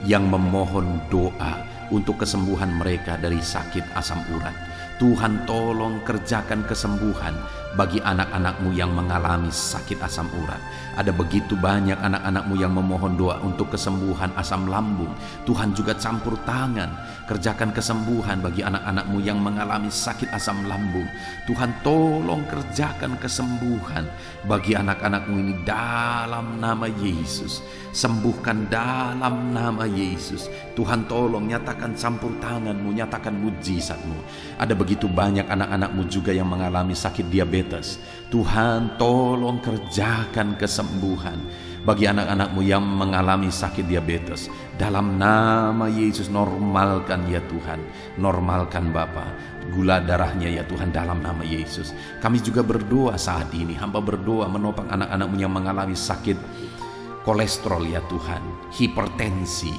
yang memohon doa untuk kesembuhan mereka dari sakit asam urat. Tuhan tolong kerjakan kesembuhan bagi anak-anak-Mu yang mengalami sakit asam urat. Ada begitu banyak anak-anak-Mu yang memohon doa untuk kesembuhan asam lambung. Tuhan juga campur tangan, kerjakan kesembuhan bagi anak-anak-Mu yang mengalami sakit asam lambung. Tuhan tolong kerjakan kesembuhan bagi anak-anak-Mu ini dalam nama Yesus. Sembuhkan dalam nama Yesus. Tuhan tolong nyatakan campur tangan-Mu, nyatakan mujizat-Mu. Ada begitu banyak anak-anak-Mu juga yang mengalami sakit diabetes. Tuhan tolong kerjakan kesembuhan bagi anak-anak-Mu yang mengalami sakit diabetes. Dalam nama Yesus, normalkan ya Tuhan, normalkan Bapa gula darahnya ya Tuhan, dalam nama Yesus. Kami juga berdoa saat ini, hamba berdoa menopang anak-anak-Mu yang mengalami sakit kolesterol ya Tuhan, hipertensi.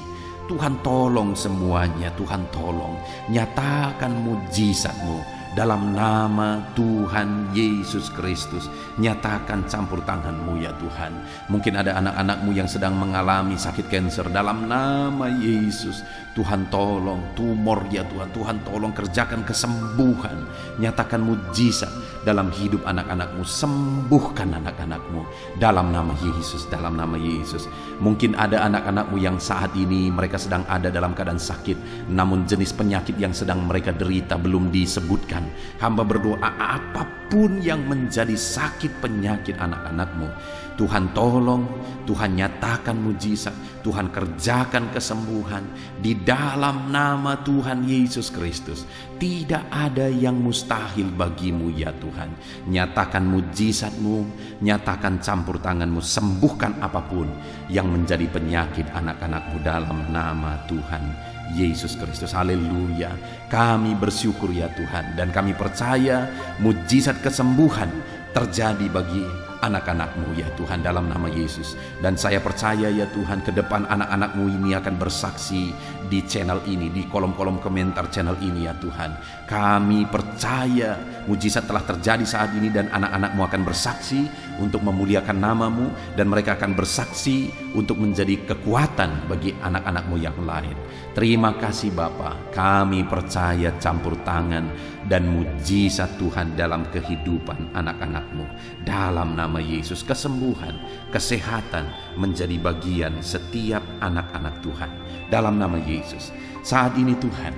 Tuhan tolong semuanya, Tuhan tolong nyatakan mujizat-Mu dalam nama Tuhan Yesus Kristus. Nyatakan campur tangan-Mu ya Tuhan. Mungkin ada anak-anak-Mu yang sedang mengalami sakit kanker, dalam nama Yesus Tuhan tolong tumor ya Tuhan. Tuhan tolong kerjakan kesembuhan, nyatakan mujizat dalam hidup anak-anak-Mu. Sembuhkan anak-anak-Mu dalam nama Yesus, dalam nama Yesus. Mungkin ada anak-anak-Mu yang saat ini mereka sedang ada dalam keadaan sakit, namun jenis penyakit yang sedang mereka derita belum disebutkan. Hamba berdoa apapun yang menjadi sakit penyakit anak-anak-Mu, Tuhan tolong, Tuhan nyatakan mujizat, Tuhan kerjakan kesembuhan di dalam nama Tuhan Yesus Kristus. Tidak ada yang mustahil bagi-Mu ya Tuhan. Nyatakan mujizat-Mu, nyatakan campur tangan-Mu, sembuhkan apapun yang menjadi penyakit anak-anak-Mu dalam nama Tuhan Yesus Kristus. Haleluya. Kami bersyukur ya Tuhan, dan kami percaya mujizat kesembuhan terjadi bagi anak-anak-Mu ya Tuhan dalam nama Yesus. Dan saya percaya ya Tuhan, ke depan anak-anak-Mu ini akan bersaksi di channel ini, di kolom-kolom komentar channel ini ya Tuhan. Kami percaya mujizat telah terjadi saat ini, dan anak-anak-Mu akan bersaksi untuk memuliakan nama-Mu, dan mereka akan bersaksi untuk menjadi kekuatan bagi anak-anak-Mu yang lain. Terima kasih Bapa, kami percaya campur tangan dan mujizat Tuhan dalam kehidupan anak-anak-Mu. Dalam nama Yesus, kesembuhan, kesehatan menjadi bagian setiap anak-anak Tuhan. Dalam nama Yesus, saat ini Tuhan,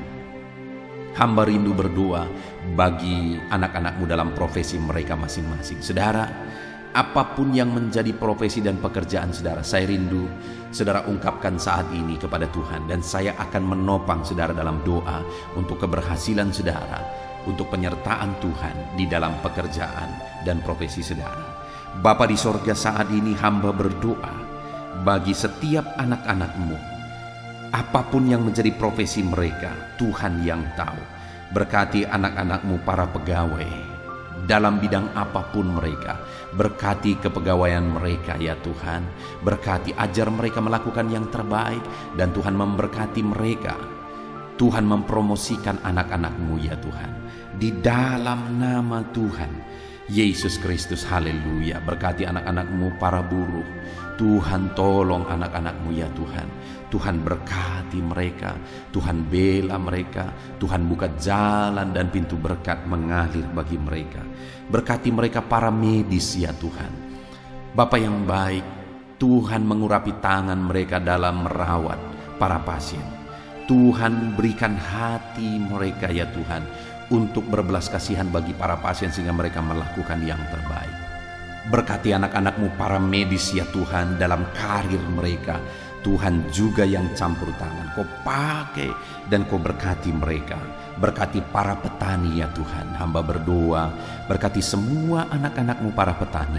hamba rindu berdoa bagi anak-anak-Mu dalam profesi mereka masing-masing. Saudara, apapun yang menjadi profesi dan pekerjaan saudara, saya rindu saudara ungkapkan saat ini kepada Tuhan, dan saya akan menopang saudara dalam doa untuk keberhasilan saudara, untuk penyertaan Tuhan di dalam pekerjaan dan profesi saudara. Bapa di sorga, saat ini hamba berdoa bagi setiap anak-anak-Mu apapun yang menjadi profesi mereka, Tuhan yang tahu. Berkati anak-anak-Mu para pegawai dalam bidang apapun mereka. Berkati kepegawaian mereka ya Tuhan. Berkati, ajar mereka melakukan yang terbaik, dan Tuhan memberkati mereka. Tuhan mempromosikan anak-anak-Mu ya Tuhan, di dalam nama Tuhan Yesus Kristus. Haleluya. Berkati anak-anak-Mu para buruh. Tuhan tolong anak-anak-Mu ya Tuhan. Tuhan berkati mereka, Tuhan bela mereka, Tuhan buka jalan dan pintu berkat mengalir bagi mereka. Berkati mereka para medis ya Tuhan. Bapa yang baik, Tuhan mengurapi tangan mereka dalam merawat para pasien. Tuhan berikan hati mereka ya Tuhan untuk berbelas kasihan bagi para pasien sehingga mereka melakukan yang terbaik. Berkati anak-anak-Mu para medis ya Tuhan dalam karir mereka. Tuhan juga yang campur tangan, Kau pakai dan Kau berkati mereka. Berkati para petani ya Tuhan. Hamba berdoa, berkati semua anak-anak-Mu para petani.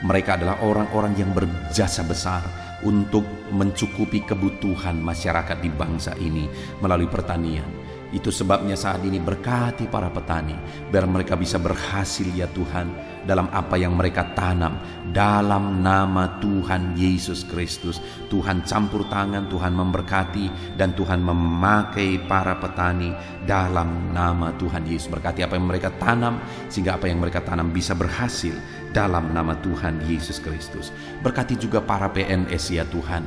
Mereka adalah orang-orang yang berjasa besar untuk mencukupi kebutuhan masyarakat di bangsa ini melalui pertanian. Itu sebabnya saat ini berkati para petani, biar mereka bisa berhasil ya Tuhan dalam apa yang mereka tanam. Dalam nama Tuhan Yesus Kristus, Tuhan campur tangan, Tuhan memberkati, dan Tuhan memakai para petani dalam nama Tuhan Yesus. Berkati apa yang mereka tanam, sehingga apa yang mereka tanam bisa berhasil dalam nama Tuhan Yesus Kristus. Berkati juga para PNS ya Tuhan,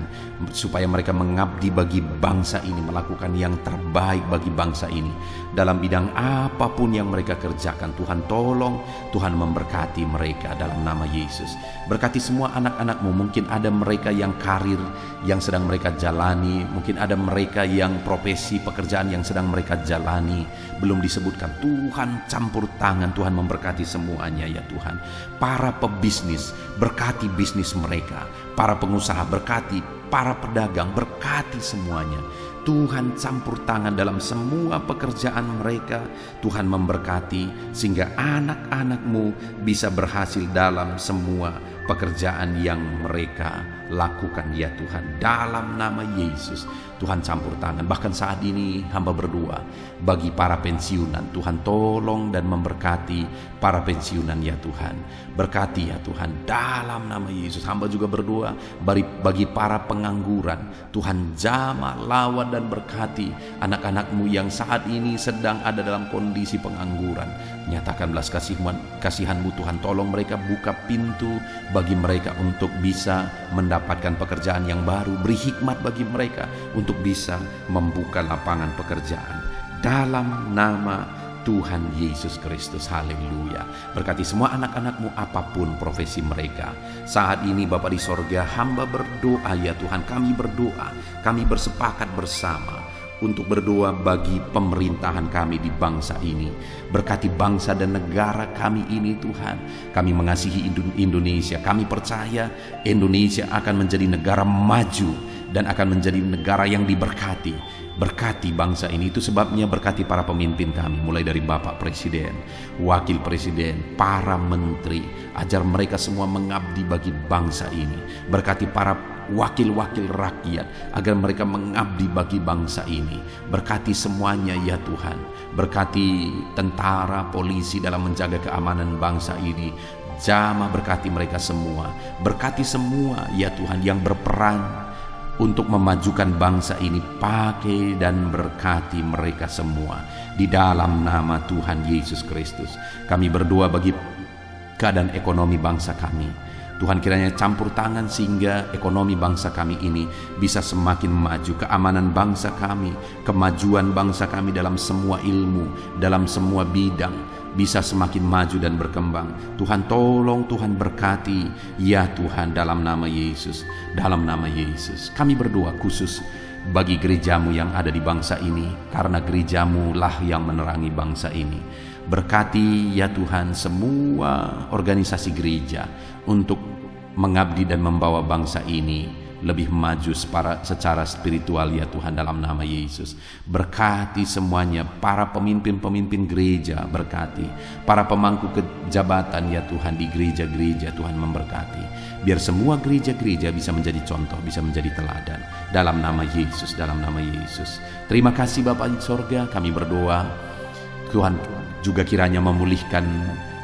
supaya mereka mengabdi bagi bangsa ini, melakukan yang terbaik bagi bangsa ini dalam bidang apapun yang mereka kerjakan. Tuhan tolong, Tuhan memberkati mereka dalam nama Yesus. Berkati semua anak-anak-Mu. Mungkin ada mereka yang karir yang sedang mereka jalani, mungkin ada mereka yang profesi pekerjaan yang sedang mereka jalani belum disebutkan. Tuhan campur tangan, Tuhan memberkati semuanya ya Tuhan. Para pebisnis, berkati bisnis mereka. Para pengusaha, berkati. Para pedagang, berkati semuanya. Tuhan campur tangan dalam semua pekerjaan mereka. Tuhan memberkati sehingga anak-anak-Mu bisa berhasil dalam semua pekerjaan yang mereka lakukan ya Tuhan. Dalam nama Yesus, Tuhan campur tangan. Bahkan saat ini hamba berdoa bagi para pensiunan. Tuhan tolong dan memberkati para pensiunan ya Tuhan. Berkati ya Tuhan dalam nama Yesus. Hamba juga berdoa bagi para pengangguran. Tuhan jamah, lawan dan berkati anak-anak-Mu yang saat ini sedang ada dalam kondisi pengangguran. Nyatakan belas kasihan-Mu Tuhan. Tolong mereka, buka pintu bagi mereka untuk bisa mendapatkan pekerjaan yang baru. Beri hikmat bagi mereka untuk bisa membuka lapangan pekerjaan dalam nama Tuhan Yesus Kristus. Haleluya. Berkati semua anak-anak-Mu apapun profesi mereka. Saat ini Bapa di sorga, hamba berdoa ya Tuhan. Kami berdoa, kami bersepakat bersama untuk berdoa bagi pemerintahan kami di bangsa ini. Berkati bangsa dan negara kami ini Tuhan. Kami mengasihi Indonesia. Kami percaya Indonesia akan menjadi negara maju dan akan menjadi negara yang diberkati. Berkati bangsa ini. Itu sebabnya berkati para pemimpin kami, mulai dari Bapak Presiden, Wakil Presiden, para menteri. Ajar mereka semua mengabdi bagi bangsa ini. Berkati para wakil-wakil rakyat agar mereka mengabdi bagi bangsa ini. Berkati semuanya ya Tuhan. Berkati tentara, polisi dalam menjaga keamanan bangsa ini. Jamah berkati mereka semua. Berkati semua ya Tuhan yang berperan untuk memajukan bangsa ini. Pakai dan berkati mereka semua di dalam nama Tuhan Yesus Kristus. Kami berdoa bagi keadaan ekonomi bangsa kami. Tuhan kiranya campur tangan sehingga ekonomi bangsa kami ini bisa semakin maju. Keamanan bangsa kami, kemajuan bangsa kami dalam semua ilmu, dalam semua bidang bisa semakin maju dan berkembang. Tuhan tolong, Tuhan berkati ya Tuhan dalam nama Yesus. Dalam nama Yesus kami berdoa khusus bagi gerejamu yang ada di bangsa ini, karena gerejamu lah yang menerangi bangsa ini. Berkati ya Tuhan semua organisasi gereja untuk mengabdi dan membawa bangsa ini lebih maju secara spiritual ya Tuhan, dalam nama Yesus. Berkati semuanya, para pemimpin-pemimpin gereja berkati, para pemangku kejabatan ya Tuhan di gereja-gereja, Tuhan memberkati. Biar semua gereja-gereja bisa menjadi contoh, bisa menjadi teladan, dalam nama Yesus, dalam nama Yesus. Terima kasih Bapa di sorga, kami berdoa Tuhan juga kiranya memulihkan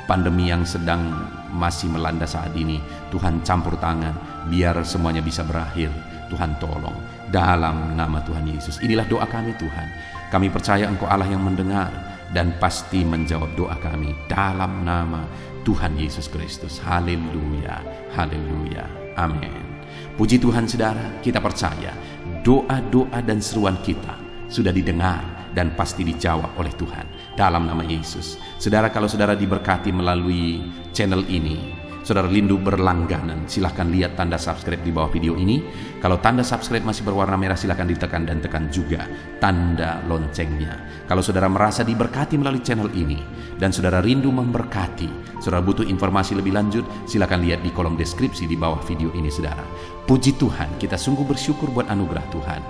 pandemi yang sedang masih melanda saat ini. Tuhan campur tangan, biar semuanya bisa berakhir. Tuhan tolong, dalam nama Tuhan Yesus. Inilah doa kami Tuhan. Kami percaya Engkau Allah yang mendengar dan pasti menjawab doa kami, dalam nama Tuhan Yesus Kristus. Haleluya, haleluya, amin. Puji Tuhan saudara, kita percaya doa-doa dan seruan kita sudah didengar dan pasti dijawab oleh Tuhan, dalam nama Yesus. Saudara, kalau saudara diberkati melalui channel ini, saudara rindu berlangganan, silahkan lihat tanda subscribe di bawah video ini. Kalau tanda subscribe masih berwarna merah, silahkan ditekan dan tekan juga tanda loncengnya. Kalau saudara merasa diberkati melalui channel ini dan saudara rindu memberkati, saudara butuh informasi lebih lanjut, silahkan lihat di kolom deskripsi di bawah video ini saudara. Puji Tuhan, kita sungguh bersyukur buat anugerah Tuhan,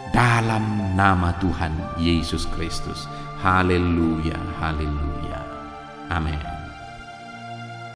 dalam nama Tuhan Yesus Kristus. Haleluya, haleluya, amin.